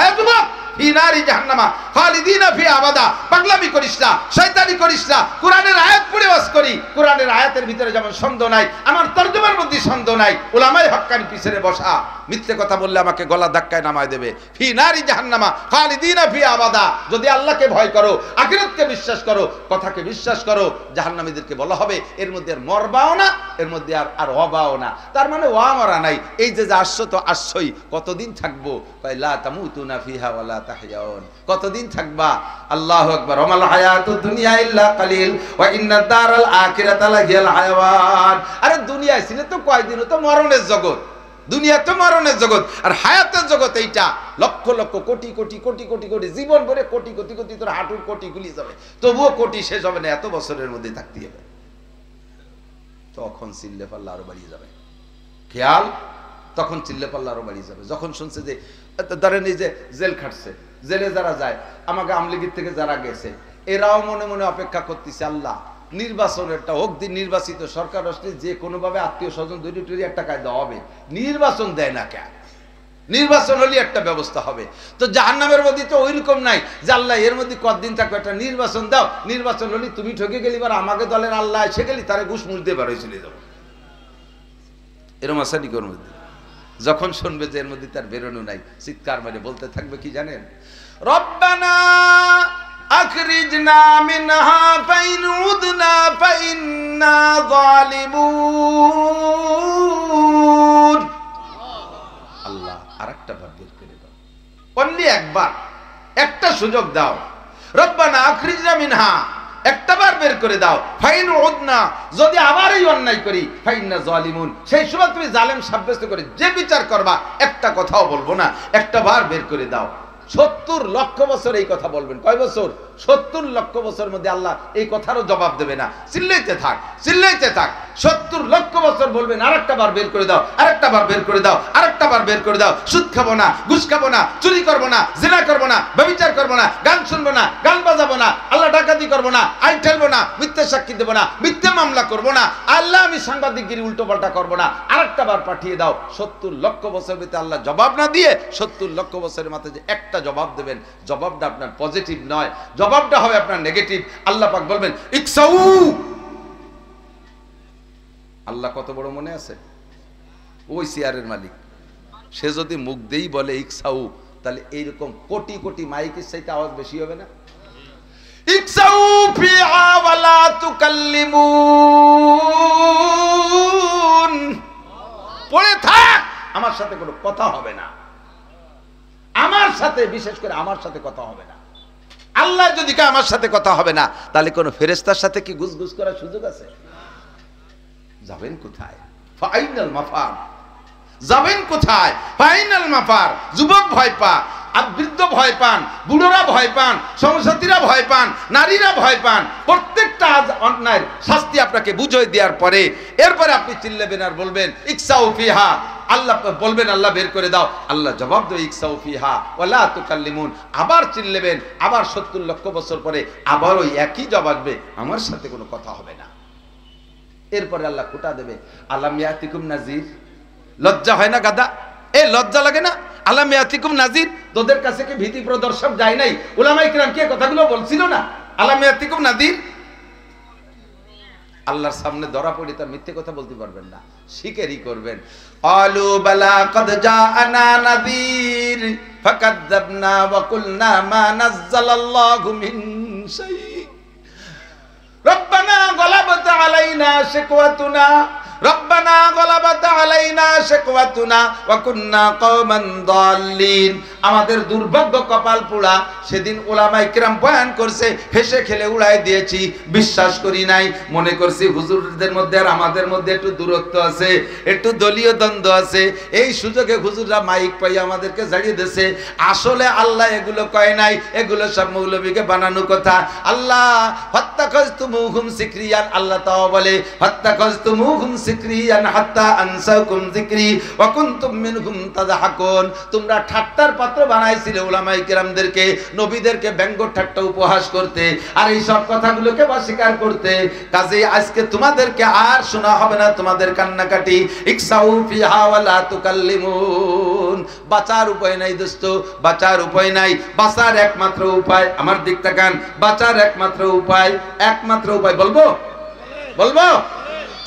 ফি নারি জাহান্নামা খালিদিনা ফিহা আবাদা। পাগলামি করিস না, শয়তানি করিস না। কোরআনের আয়াত পড়ে ওয়াজ করি, কোরআনের আয়াতের ভিতরে যেমন সন্দেহ নাই, আমার তরজমার মধ্যে সন্দেহ নাই। উলামায়ে হক্কানি পিছনে বসা, মিথ্যে কথা বললে আমাকে গলা ধাক্কায় নামায় দেবে। ফি নারি জাহান্নামা খালিদিনা ফিহা আবাদা। যদি আল্লাহকে ভয় করো, আখিরাতকে বিশ্বাস করো, কথাকে বিশ্বাস করো, জাহান্নামীদেরকে বলা হবে এর মধ্যে আর মরবাও না, এর মধ্যে আর হবাও না। তার মানে ওয়া মরা নাই, এই যে আসছো তো আসছই, কতদিন থাকবো? কয় লা তামুতুনা ফিহা ওয়া লা তাহইয়াউন। কতদিন থাকবা? আল্লাহু আকবার। ওয়ামাল হায়াতুদ দুনিয়া ইল্লা কালিল ওয়া ইন্নাদ দারাল আখিরাতা লাহিয়াল হায়াওয়ান। আরে দুনিয়ায় ছিলে তো কয়দিন, তো মরণের জগৎ, দুনিয়া তো মরণের জগৎ, আর হায়াতের জগৎ এইটা। লক্ষ লক্ষ কোটি কোটি কোটি কোটি কোটি জীবন ভরে কোটি কোটি কোটি তোর হাঁটুর কোটি গুলি যাবে, তবুও কোটি শেষ হবে না, এত বছরের মধ্যে থাকতে হবে। তখন চিল্লে পাল্লা আরো বাড়িয়ে যাবে, খেয়াল, তখন চিল্লে পাল্লা আরো বাড়িয়ে যাবে। যখন শুনছে যে ধরেন এই যে জেল খাটছে, জেলে যারা যায়, আমাকে আমলিগির থেকে যারা গেছে, এরাও মনে মনে অপেক্ষা করতেছে আল্লাহ নির্বাচনের একটা হোক দিন, নির্বাচিত সরকার আসলে যে কোনোভাবে আত্মীয় স্বজন দৈরি টৈরি একটা কায়দা হবে, নির্বাচন দেয় না কেন? নির্বাচন হলে একটা ব্যবস্থা হবে। তো জাহান্নামের মধ্যে তো ওই রকম নাই যে আল্লাহ এর মধ্যে কতদিন থাকবে, একটা নির্বাচন দাও, নির্বাচন হলে তুমি ঠকে গেলি, এবার আমাকে দলের আল্লাহ এসে গেলি, তারে ঘুষ মুষ দিয়ে বারোই চলে যাবো, এরম আসানিকর মধ্যে। যখন শুনবে যে এর মধ্যে তার বেরোনো নাই, চিৎকার মেরে বলতে থাকবে কি জানেন? রব্বানা আখরিজনা মিনহা ফাইন উদনা ফাইন্না যালিমুন। আল্লাহ আরেকটা বার বের করে দাও, অনলি একবার, একটা সুযোগ দাও। রব্বানা আখরিজনা মিনহা, একটা বার বের করে দাও। ফাইন উদনা, যদি আবার এই অন্যায় করি, ফাইন্না যালিমুন, সেই সময় তুমি জালেম সাব্যস্ত করে যে বিচার করবা, একটা কথাও বলবো না, একটা বার বের করে দাও। 70 লক্ষ বছর এই কথা বলবেন। কয় বছর? 70 লক্ষ বছরের মধ্যে আল্লাহ এই কথারও জবাব দেবে না। চিল্লাইতে থাক, চিল্লাইতে থাক, 70 লক্ষ বছর বলবেন আরেকটা বার বের করে দাও, আরেকটা বার বের করে দাও, আরেকটা বার বের করে দাও। সুদ খাবো না, ঘুষ খাবো না, চুরি করবো না, জিনা করবো না, ব্যভিচার করবো না, গান শুনবো না, গান বাজাবো না, আল্লাহ ডাকাতি করবো না, আইন ঠেলবো না, মিথ্যা সাক্ষী দেবো না, মিথ্যা মামলা করবো না, আল্লাহ আমি সাংবাদিকগিরি উল্টো পাল্টা করবো না, আরেকটা বার পাঠিয়ে দাও। 70 লক্ষ বছর ভিতরে আল্লাহ জবাব না দিয়ে 70 লক্ষ বছরের মাথায় যে একটা জবাব দেবেন, জবাবটা আপনার পজিটিভ নয়, জবাবটা হবে আপনার নেগেটিভ। আল্লাহ পাক বলবেন ইকসাউ। আল্লাহ কত বড় মনে আছে? ওই চেয়ারের মালিক, সে যদি মুখ দেই বলে ইকসাউ, তাহলে এইরকম কোটি কোটি মাইকের চাইতে আওয়াজ বেশি হবে না? ইকসাউ ফিহা ওয়ালা তুকাল্লিমুন, পড়ে থাক, আমার সাথে কোনো কথা হবে না, আমার সাথে, বিশেষ করে আমার সাথে কথা হবে না। আল্লাহ যদি কে আমার সাথে কথা হবে না, তাহলে কোন ফেরেশতার সাথে কি গুজগুজ করার সুযোগ আছে? যাবেন কোথায়? ফাইনাল মাফার, যাবেন কোথায়? ফাইনাল মাফার। যুবক ভয় পা, আর বৃদ্ধ ভয় পান, বুড়োরা ভয় পান, সমসাথীরা ভয় পান, নারীরা ভয় পান। প্রত্যেকটা অন্যায়ের শাস্তি আপনাকে বুঝিয়ে দেওয়ার পরে এরপরে আপনি চিল্লাবেন আর বলবেন ইকসাউ ফিহা। আল্লাহ বলবেন আল্লাহ বের করে দাও, আল্লাহ জবাব দেবে ইকসাউ ফিহা ওয়ালা তুকাল্লিমুন। আবার চিল্লাবেন, আবার 70 লক্ষ বছর পরে আবার ওই একই জবাব আসবে, আমার সাথে কোনো কথা হবে না। এরপরে আল্লাহ খুঁটা দেবে, আলাম ইয়াতিকুম নাজির। লজ্জা হয় না গাদা? এ লজ্জা লাগে না? আলাম ইয়াতিকুম নাজির, তোদের কাছে কি ভীতি প্রদর্শক যায় নাই? উলামায়ে কিরাম কি কথাগুলো বলছিল না? আলাম ইয়াতিকুম নাজির। আল্লাহর সামনে ধরা পড়ে তার মিথ্যে কথা বলতে পারবেন না, স্বীকারই করবেন। আলু বালা কদ জাআনা নাযীর ফাকাযযাবনা ওয়া কুলনা মা নাযালাল্লাহু মিন শাই। রব্বানা গালাবাত আলাইনা শিকওয়াতুনা রব্বানা গলাবাত আলাইনা শিকওয়াতুনা ওয়া কুননা কওমান দাল্লিন। আমাদের দুর্ভাগ্য কপাল পোড়া। সেদিন ওলামায়ে কিরাম বয়ান করছে, হেসে খেলে উড়াই দিয়েছি, বিশ্বাস করি নাই। মনে করছি হুজুরদের মধ্যে আর আমাদের মধ্যে একটু দূরত্ব আছে, একটু দলীয় দ্বন্দ্ব আছে। এই সুযোগে হুজুররা মাইক পাই আমাদেরকে জানিয়ে দিয়েছে, আসলে আল্লাহ এগুলো কয় নাই, এগুলো সব মৌলবীকে বানানো কথা। আল্লাহ ফাত্তাখাযতুমুহুম সিকরিয়ান, আল্লাহ তাআলা বলে ফাত্তাখাযতুমুহুম সিকরিয়ান হাত্তা আনসাকুম যিকরি ওয়া কুনতুম মিনহুম তাযহাকুন। তোমরা ঠাট্টার পাত্র বানাইছিলে উলামায়ে কিরামদেরকে, নবীদেরকে ব্যঙ্গ ঠাট্টা উপহাস করতে, আর এই সব কথাগুলোকে অস্বীকার করতে। কাজেই আজকে তোমাদেরকে আর শোনা হবে না তোমাদের কান্নাকাটি। ইকসাউ ফিহা ওয়া লা তুকাল্লিমুন। বাঁচার উপায় নাই দোস্ত, বাঁচার উপায় নাই। বাঁচার একমাত্র উপায়, আমার দিক তাকান, বাঁচার একমাত্র উপায়, একমাত্র উপায় বলবো বলবো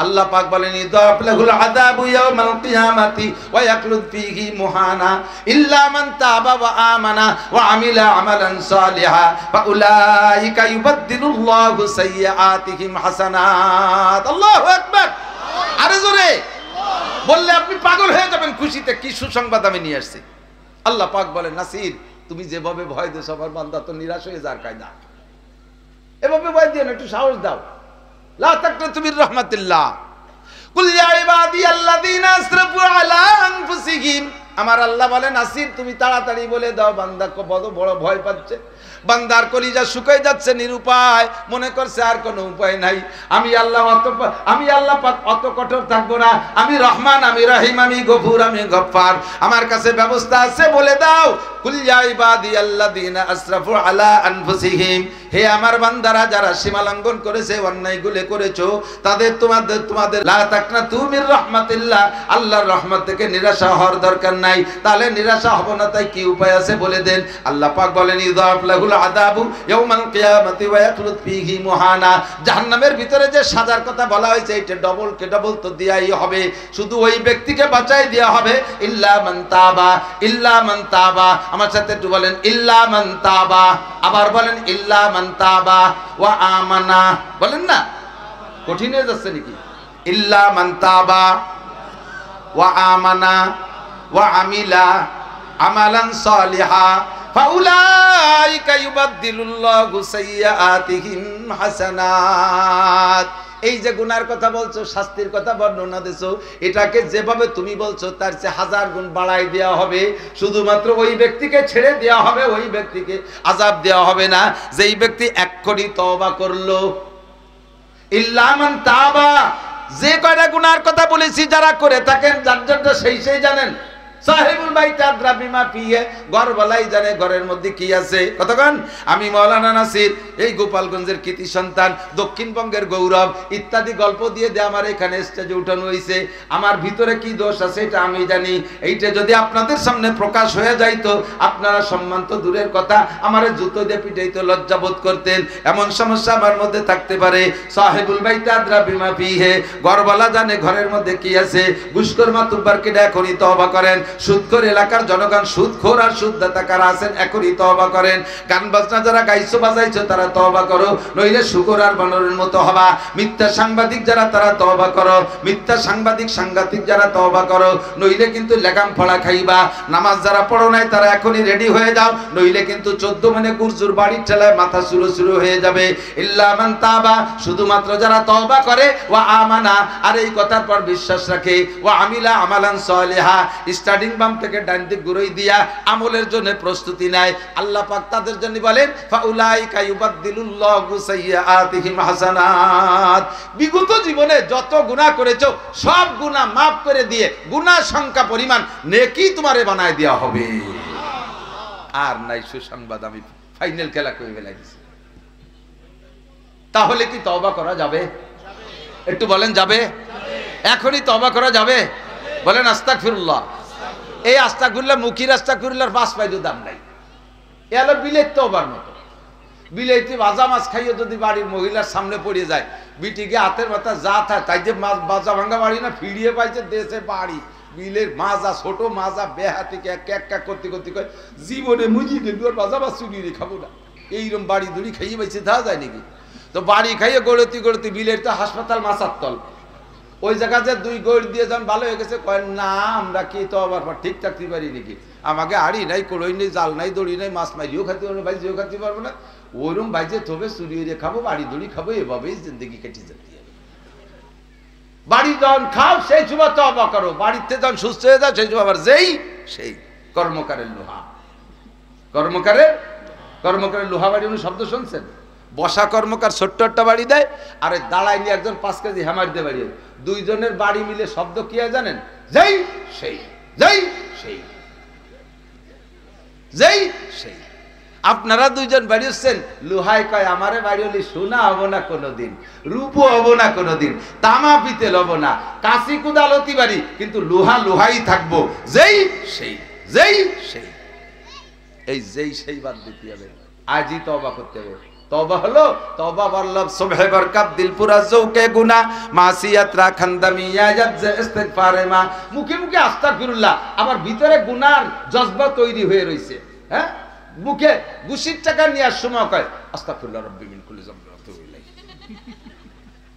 আল্লাহ পাক বলেন ইদাফ লাহুল আযাবু ইয়াউমাল কিয়ামাতি ওয়া ইয়াকলুদ ফীহি মুহানা ইল্লা মান তাবা ওয়া আমানা ওয়া আমিলা আমালান সালিহা ফাউলাইকা ইউবাদদিলুল্লাহু সাইয়্যাতিহিম হাসানাত। আল্লাহু আকবার। আরে জোরে বললে আপনি পাগল হয়ে যাবেন খুশিতে। কি সুসংবাদ আমি নিয়ে আসছি। আল্লাহ পাক বলেন নাসির, তুমি যেভাবে ভয় দেছো আমার বান্দা তো নিরাশ হয়ে যার কায়দা। এভাবে ভয় দিও না, একটু সাহস দাও। লা তাকনাতু মির রাহমাতিল্লাহ। কুল ইয়া ইবাদিয়াল্লাযীনা আসরাফু আলা আনফুসিহিম। আমার আল্লাহ বলেন নাসির তুমি তাড়াতাড়ি বলে দাও, বান্দা বড় বড় ভয় পাচ্ছে, বান্দার কলিজা শুকিয়ে যাচ্ছে, নিরুপায়, মনে করছে আর কোনো উপায় নাই। আমি আল্লাহ পাক অত কঠোর থাকবো না। আমি রহমান, আমি রহিম, আমি গফুর, আমি গফফার, আমার কাছে ব্যবস্থা আছে। বলে দাও কুল ইয়া ইবাদিয়াল্লাযীনা আসরাফু আলা আনফুসিহিম, হে আমার বান্দারা যারা সীমা লঙ্ঘন করেছে, অন্যায়গুলো করেছো, তাদের তোমাদের লা তাকনাতু মির রাহমাতিল্লাহ, আল্লাহর রহমত থেকে নিরাশা হওয়ার দরকার নাই। তাহলে নিরাশা হব না, তাই কি উপায় আছে বলে দেন। আল্লাহ পাক বলেন ইযাফ লাহুল আযাবু ইয়াউমাল কিয়ামাতি ওয়া ইয়াখলুদ ফীহি মুহানা। জাহান্নামের ভিতরে যে সাজার কথা বলা হয়েছে, এটা ডবল কে ডবল তো দেয়াই হবে। শুধু ওই ব্যক্তিকে বাঁচাই দেয়া হবে ইল্লা মান তাবা, ইল্লা মান তাবা। আমার সাথে একটু বলেন ইল্লা মান তাবা, আবার বলেন ইল্লা মান তাবা ওয়া আমানা। বলেন না, কঠিন হয়ে যাচ্ছে নাকি? ইল্লা মান তাবা ওয়া আমানা ওয়া আমিলা আমালান সালিহা ফাউলাইকা ইউবাদদিলুল্লাহু সাইয়্যাতিহিম হাসানাত। এই যে গুনার কথা বলছো, শাস্তির কথা বর্ণনা দিছো, এটাকে যেভাবে তুমি বলছো তার চেয়ে 1000 গুণ বাড়াই দেওয়া হবে। শুধুমাত্র ওই ব্যক্তিকে ছেড়ে দেওয়া হবে, ওই ব্যক্তিকে আযাব দেওয়া হবে না যেই ব্যক্তি এক্ষুনি তওবা করলো। ইল্লা মান তাবা। যে কয়টা গুনার কথা বলেছি যারা করে থাকেন, যার জন্য সেই জানেন। সাহেবুল বাইত আদরা বিমা ফিহি, ঘরওয়ালাই জানে ঘরের মধ্যে কি আছে। কতক্ষণ আমি মাওলানা নাসির, এই গোপালগঞ্জের কৃতি সন্তান, দক্ষিণবঙ্গের গৌরব ইত্যাদি গল্প দিয়ে আমার এখানে স্টেজে উঠানো হয়েছে। আমার ভিতরে কি দোষ আছে এটা আমি জানি। এইটা যদি আপনাদের সামনে প্রকাশ হয়ে যাইতো, আপনারা সম্মান তো দূরের কথা, আমারে জুতো দিয়ে পিটাইতো, লজ্জা বোধ করতেন। এমন সমস্যা আমার মধ্যে থাকতে পারে। সাহেবুল বাইত আদরা বিমা ফিহি, ঘরওয়ালা জানে ঘরের মধ্যে কি আছে। ঘুষখোর মাতুব্বার কেডা, এখনই তওবা করেন। সুদখোর এলাকার জনগণ, সুদখোর আর সুদদাতা কারা আছেন, এখনই তওবা করেন। গান বাজনা যারা গাইছো বাজাইছো তারা তওবা করো, নইলে শুকর আর বানরের মতো হবা। মিথ্যা সাংবাদিক যারা তারা তওবা করো, মিথ্যা সাংবাদিক যারা তওবা করো, নইলে কিন্তু লেগাম ফড়া খাইবা। নামাজ যারা পড়ো নাই তারা এখনই রেডি হয়ে যাও, নইলে কিন্তু 14 মানে গুরজুর বাড়ির ঠেলায় মাথা শুরু হয়ে যাবে। ইল্লা মান তাবা, শুধুমাত্র যারা তওবা করে, ওয়া আমানা, আর এই কথার পর বিশ্বাস রাখে, ওয়া আমিলা আমালান সালিহা, স্টাডি বাম থেকে ডান দিক ঘুরাই দিয়া আমলের জন্য প্রস্তুতি নেয়। আল্লাহ পাক তাদের জন্য বলেন ফাউলাইকা ইউবাদদিলুল্লাহু সাইয়্যাতিহিম হাসানাত। বিগত জীবনে যত গুনাহ করেছো সব গুনাহ maaf করে দিয়ে গুনাহ সংখ্যা পরিমাণ নেকি তোমারে বানায় দেওয়া হবে। আর নাই সুসংবাদ, আমি ফাইনাল খেলা করে ফেলাইছি। তাহলে কি তওবা করা যাবে? একটু বলেন যাবে? এখনই তওবা করা যাবে? বলেন আস্তাগফিরুল্লাহ। এই আস্তাগফিরুল্লাহ, মুখের আস্তাগফিরুল্লাহর 5 পয়সা দাম নাই। এ হলো বিলেত তওবার মতো। বিলাইতে ভাজা মাছ খাইয়ে যদি বাড়ির মহিলার সামনে পড়ে যায়, বিটিকে হাতের মাথা যা থাকে তাই যে মাছ ভাজা ভাঙ্গা বাড়ি না ফিরিয়ে পাইছে দেশে বাড়ি। বিলের মাজা, ছোট মাজা, বেহাতিকে এক করতে কয় জীবনে মুজি দেখবি ওর ভাজা মাছ চুরিয়ে খাবো না। এইরকম বাড়ি দুড়ি খাইয়ে পাইছে, দেওয়া যায় নাকি? তো বাড়ি খাইয়ে গড়তি বিলের তো হাসপাতাল মাছার তল, ওই জায়গাতে 2 গড় দিয়ে যখন ভালো হয়ে গেছে কয় না আমরা কি তো আবার ঠিক থাকতে পারি নাকি, আমাকে আড়ি নাই, কড়ই নেই, জাল নাই, দড়ি নাই, মাছ মারিও খাতে পারবো, ভাইজিও খাতে পারবো না, ওইরকম ভাইজে তবে চুরি হয়ে খাবো, বাড়ি দড়ি খাবো, এভাবেই জিন্দগি কেটে যেতে হবে। বাড়ি যখন খাও সেই সময় তওবা করো, বাড়িতে যখন সুস্থ হয়ে যাও সেই সময় আবার সেই কর্মকারের লোহা, কর্মকারের লোহা বাড়ি। উনি শব্দ শুনছেন? বসা কর্মকার ছোট্ট একটা বাড়ি দেয়, আর দাঁড়ায় নিয়ে একজন 5 কেজি হ্যামার দিয়ে বাড়ি, দুইজনের বাড়ি মিলে শব্দ কি হয় জানেন? সেই। আপনারা দুইজন বাড়ি হচ্ছেন, লোহাই কয় আমারে বাড়ি হলে সোনা হবো না কোনোদিন, রূপো হবো না কোনোদিন, তামা পিতেল হবো না, কাশি কুদাল হতে পারি, কিন্তু লোহাই থাকবো। সেই বাদ দিতে হবে, আজই তওবা করতে হবে। তওবা হলো তওবা বল্লভ সুবহে বরকত দিলপুরা জৌকে গুনাহ মাসিয়াত রাখান্দামিয়া জাজ্জে ইস্তিগফারে মা। মুখে মুখে আস্তাগফিরুল্লাহ, আবার ভিতরে গুনার জজবা তৈরি হয়ে রইছে। হ্যাঁ, মুখে গুছির টাকা নেওয়ার সময় কয় আস্তাগফিরুল্লাহ রাব্বি মিন কুল্লি যামবি ওয়া আতুবু ইলাইহি,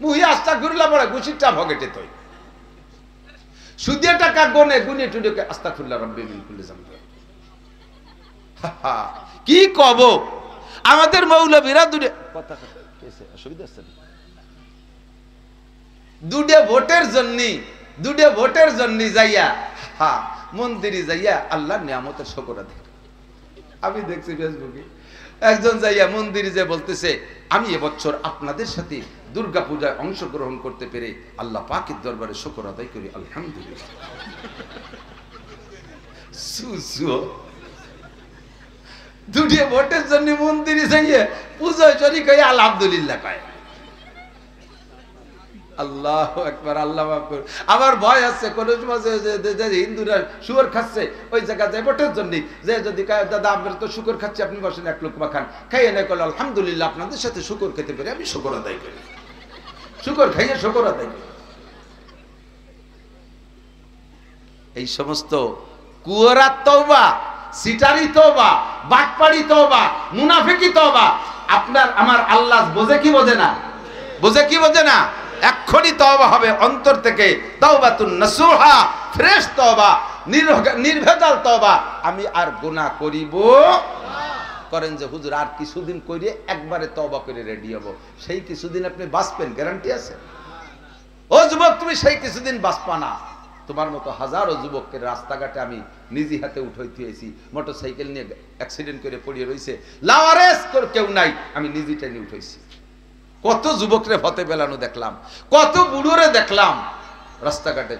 মুহি আস্তাগফিরুল্লাহ পড়ে গুছিরটা ভগেটে তৈ, সুদের টাকা গুনে টুনে আস্তাগফিরুল্লাহ রাব্বি মিন কুল্লি যামবি। কি কব আমাদের মৌলবীরা দুটে ভোটের জন্য যাইয়া মন্দিরে যাইয়া আল্লাহর নিয়ামতের শুকর আদায়। আমি দেখছি ফেসবুকে একজন যাইয়া মন্দিরে যে বলতেছে আমি এবছর আপনাদের সাথে দুর্গা পূজায় অংশগ্রহণ করতে পেরে আল্লাহ পাকের দরবারে শুকর আদায় করি আলহামদুলিল্লাহ। দুটিয়ে ভোটের জন্য মন্দিরে যাইয়ে পূজায় চরি কয়ে আলহামদুলিল্লাহ কয়। আল্লাহু আকবার, আল্লাহ আকবার। আবার ভয় আছে কোন সময় হিন্দুরা শুকর খাচ্ছে ওই জায়গায় ভোটের জন্য, যে যদি দাদা আপনার তো শুকর খাচ্ছে, আপনি বসেন এক লোকমা খান, খাইয়ে নেই করলো আলহামদুলিল্লাহ আপনাদের সাথে শুকর খেতে পেরে আমি শুকর আদায় করি, শুকর খাইয়ে শুকর আদায় করি। এই সমস্ত কুয়ারাত তওবা, সিটারি তওবা, বাটপাড়ি তওবা, মুনাফিকি তওবা আপনার আমার আল্লাহ বোঝে কি বোঝে না? বোঝে কি বোঝে না? এক্ষুনি তওবা হবে অন্তর থেকে, তাওবাতুন নাসুহা, ফ্রেশ তওবা, নির্ভেজাল তওবা। আমি আর গুনাহ করিব করেন যে হুজুর আর কিছুদিন কইরে একবারে তওবা করে রেডি হব, সেই কিছুদিন আপনি বাঁচবেন গ্যারান্টি আছে? ও যুবক, তুমি সেই কিছুদিন বাঁচবা না। তোমার মতো হাজারো যুবককে রাস্তাঘাটে আমি নিজে হাতে উঠাইতে হয়েছি, মোটরসাইকেল নিয়ে অ্যাক্সিডেন্ট করে পড়িয়ে রয়েছে, লাওয়ারেস করে কেউ নাই, আমি নিজে টেনে উঠাইছি। কত যুবকরে ফতে বেলানো দেখলাম, কত বুড়োরে দেখলাম রাস্তাঘাটে।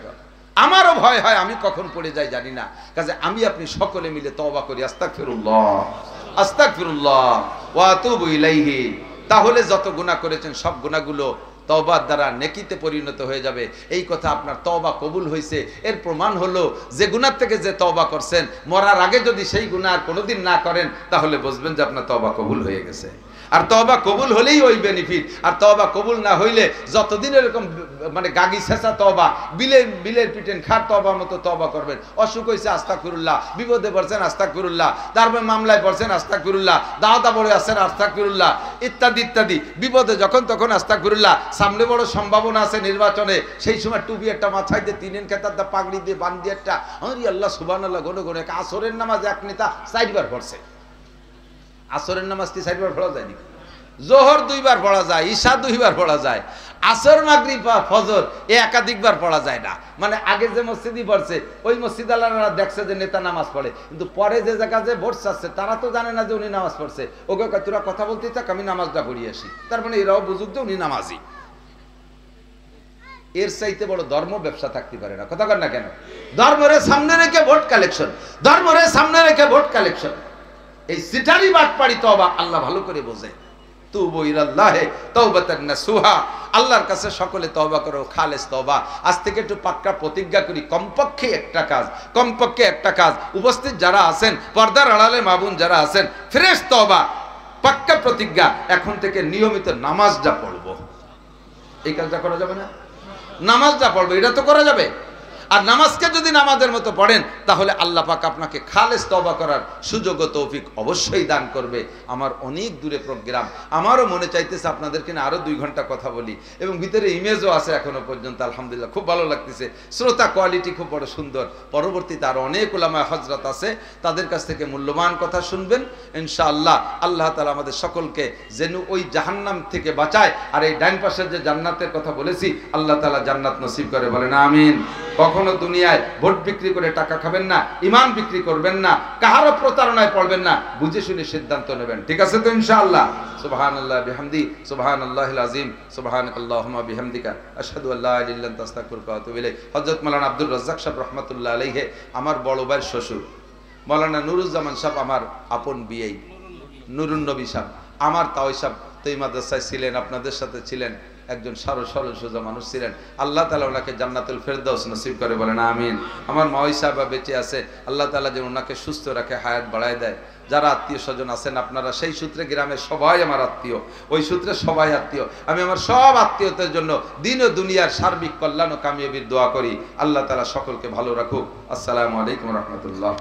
আমারও ভয় হয় আমি কখন পড়ে যাই জানি না, কাজে আমি আপনি সকলে মিলে তওবা করি, আস্তাগফিরুল্লাহ আস্তাগফিরুল্লাহ ওয়া আতুবু ইলাইহি। তাহলে যত গুনাহ করেছেন সব গুনাহগুলো তওবার দ্বারা নেকিতে পরিণত হয়ে যাবে। এই কথা আপনার তওবা কবুল হয়েছে এর প্রমাণ হলো যে গুনাহ থেকে যে তওবা করছেন, মরার আগে যদি সেই গুনাহ আর কোনোদিন না করেন তাহলে বুঝবেন যে আপনার তওবা কবুল হয়ে গেছে। আর তওবা কবুল হলেই ওই বেনিফিট, আর তওবা কবুল না হইলে যতদিন এরকম মানে গাগি ছেঁচা তওবা, বিলের পিটেন খার তওবার মতো তওবা করবেন। অসুখ হয়েছে আস্তাগফিরুল্লাহ, বিপদে পড়ছেন আস্তাগফিরুল্লাহ, তারপর মামলায় পড়ছেন আস্তাগফিরুল্লাহ, দাওয়াতে পড়ে আছেন আস্তাগফিরুল্লাহ, ইত্যাদি ইত্যাদি। বিপদে যখন তখন আস্তাগফিরুল্লাহ। সামনে বড় সম্ভাবনা আছে নির্বাচনে, সেই সময় টুপি একটা মাথায় দিয়ে, তিনেন খেতার পাগড়ি দিয়ে, বান দিয়ে একটা আরে আল্লাহ সুবহানাল্লাহ গনে গনে। আসরের নামাজ এক নেতা 4 বার পড়ছে। আসরের নামাজ কি 4 বার পড়া যায়নি? জোহর 2 বার পড়া যায়, ঈশা 2 বার পড়া যায়, আসর মাগরিব ফজর একাধিকবার পড়া যায় না। মানে আগে যে মসজিদই পড়ছে ওই মসজিদ আলারা দেখছে যে নেতা নামাজ পড়ে, কিন্তু পরে যে জায়গা যে ভোট চাচ্ছে তারা তো জানে না যে উনি নামাজ পড়ছে। ওকে তোরা কথা বলতে থাক, আমি নামাজটা পড়িয়ে আসি। তার মানে এরাও বুঝুক যে উনি নামাজি। এর চাইতে বড় ধর্ম ব্যবসা থাকতে পারে না। কথা কর না কেন? ধর্মরে সামনে রেখে ভোট কালেকশন, ধর্মরে সামনে রেখে ভোট কালেকশন। এই সিটারি বাটপাড়ি তওবা আল্লাহ ভালো করে বোঝে। তুবু ইলাল্লাহি তাওবাতান নাসুহা, আল্লাহর কাছে সকলে তওবা করো, খালেস তওবা। আজ থেকে একটু পাক্কা প্রতিজ্ঞা করি, কমপক্ষে একটা কাজ উপস্থিত যারা আছেন, পর্দার আড়ালে মা বোন যারা আছেন, ফ্রেশ তওবা, পাক্কা প্রতিজ্ঞা, এখন থেকে নিয়মিত নামাজটা পড়বো। এই কাজটা করা যাবে না? নামাজটা পড়বো, এটা তো করা যাবে। আর নামাজকে যদি নামাজের মতো পড়েন তাহলে আল্লাহ পাক আপনাকে খালেস তওবা করার সুযোগ ও তৌফিক অবশ্যই দান করবে। আমার অনেক দূরে প্রোগ্রাম, আমারও মনে চাইতেছে আপনাদেরকে না আরো 2 ঘন্টা কথা বলি, এবং ভিতরে ইমেজও আছে এখনো পর্যন্ত, আলহামদুলিল্লাহ খুব ভালো লাগতেছে, শ্রোতা কোয়ালিটি খুব বড় সুন্দর। পরবর্তীতে আরো অনেক উলামা হযরত আছে, তাদের কাছ থেকে মূল্যবান কথা শুনবেন ইনশাআল্লাহ। আল্লাহ তাআলা আমাদের সকলকে যেন ওই জাহান্নাম থেকে বাঁচায়, আর এই ডান পাশের যে জান্নাতের কথা বলেছি আল্লাহ তাআলা জান্নাত নসিব করে, বলেন আমিন। কখনো দুনিয়ায় ভোট বিক্রি করে টাকা খাবেন না, ঈমান বিক্রি করবেন না, কাহারও প্রতারণায় পড়বেন না, বুঝে শুনে সিদ্ধান্ত নেবেন, ঠিক আছে তো ইনশাআল্লাহ। সুবহানাল্লাহ বিহামদি, সুবহানাল্লাহিল আযীম, সুবহানাকাল্লাহুম্মা বিহামদিকা, আশহাদু আল্লা ইলাহা ইল্লা আনতা, আস্তাগফিরুকা ওয়া আতুবু ইলাইক। হযরত মাওলানা আব্দুর রাজ্জাক সাহেব রাহমাতুল্লাহ আলাইহি আমার বড় ভাইয়ের শ্বশুর, মাওলানা নুরুজ্জামান সাহেব আমার আপন বিয়েই, নুরুন নবী সাহেব আমার তাওই সাহেব তো এই মাদ্রাসায় ছিলেন, আপনাদের সাথে ছিলেন, একজন সরল সোজা মানুষ ছিলেন। আল্লাহ তাআলা ওনাকে জান্নাতুল ফেরদাউস নসিব করে, বলেন আমিন। আমার মাওই সাহেব বেঁচে আছে, আল্লাহ তাআলা যেন ওনাকে সুস্থ রাখে, হায়াত বাড়ায় দেয়। যারা আত্মীয় স্বজন আছেন আপনারা, সেই সূত্রে গ্রামের সবাই আমার আত্মীয়, ওই সূত্রে সবাই আত্মীয়। আমি আমার সব আত্মীয়দের জন্য দিন ও দুনিয়ার সার্বিক কল্যাণ ও কামিয়াবির দোয়া করি। আল্লাহ তাআলা সকলকে ভালো রাখুক। আসসালামু আলাইকুম ওয়া রাহমাতুল্লাহ।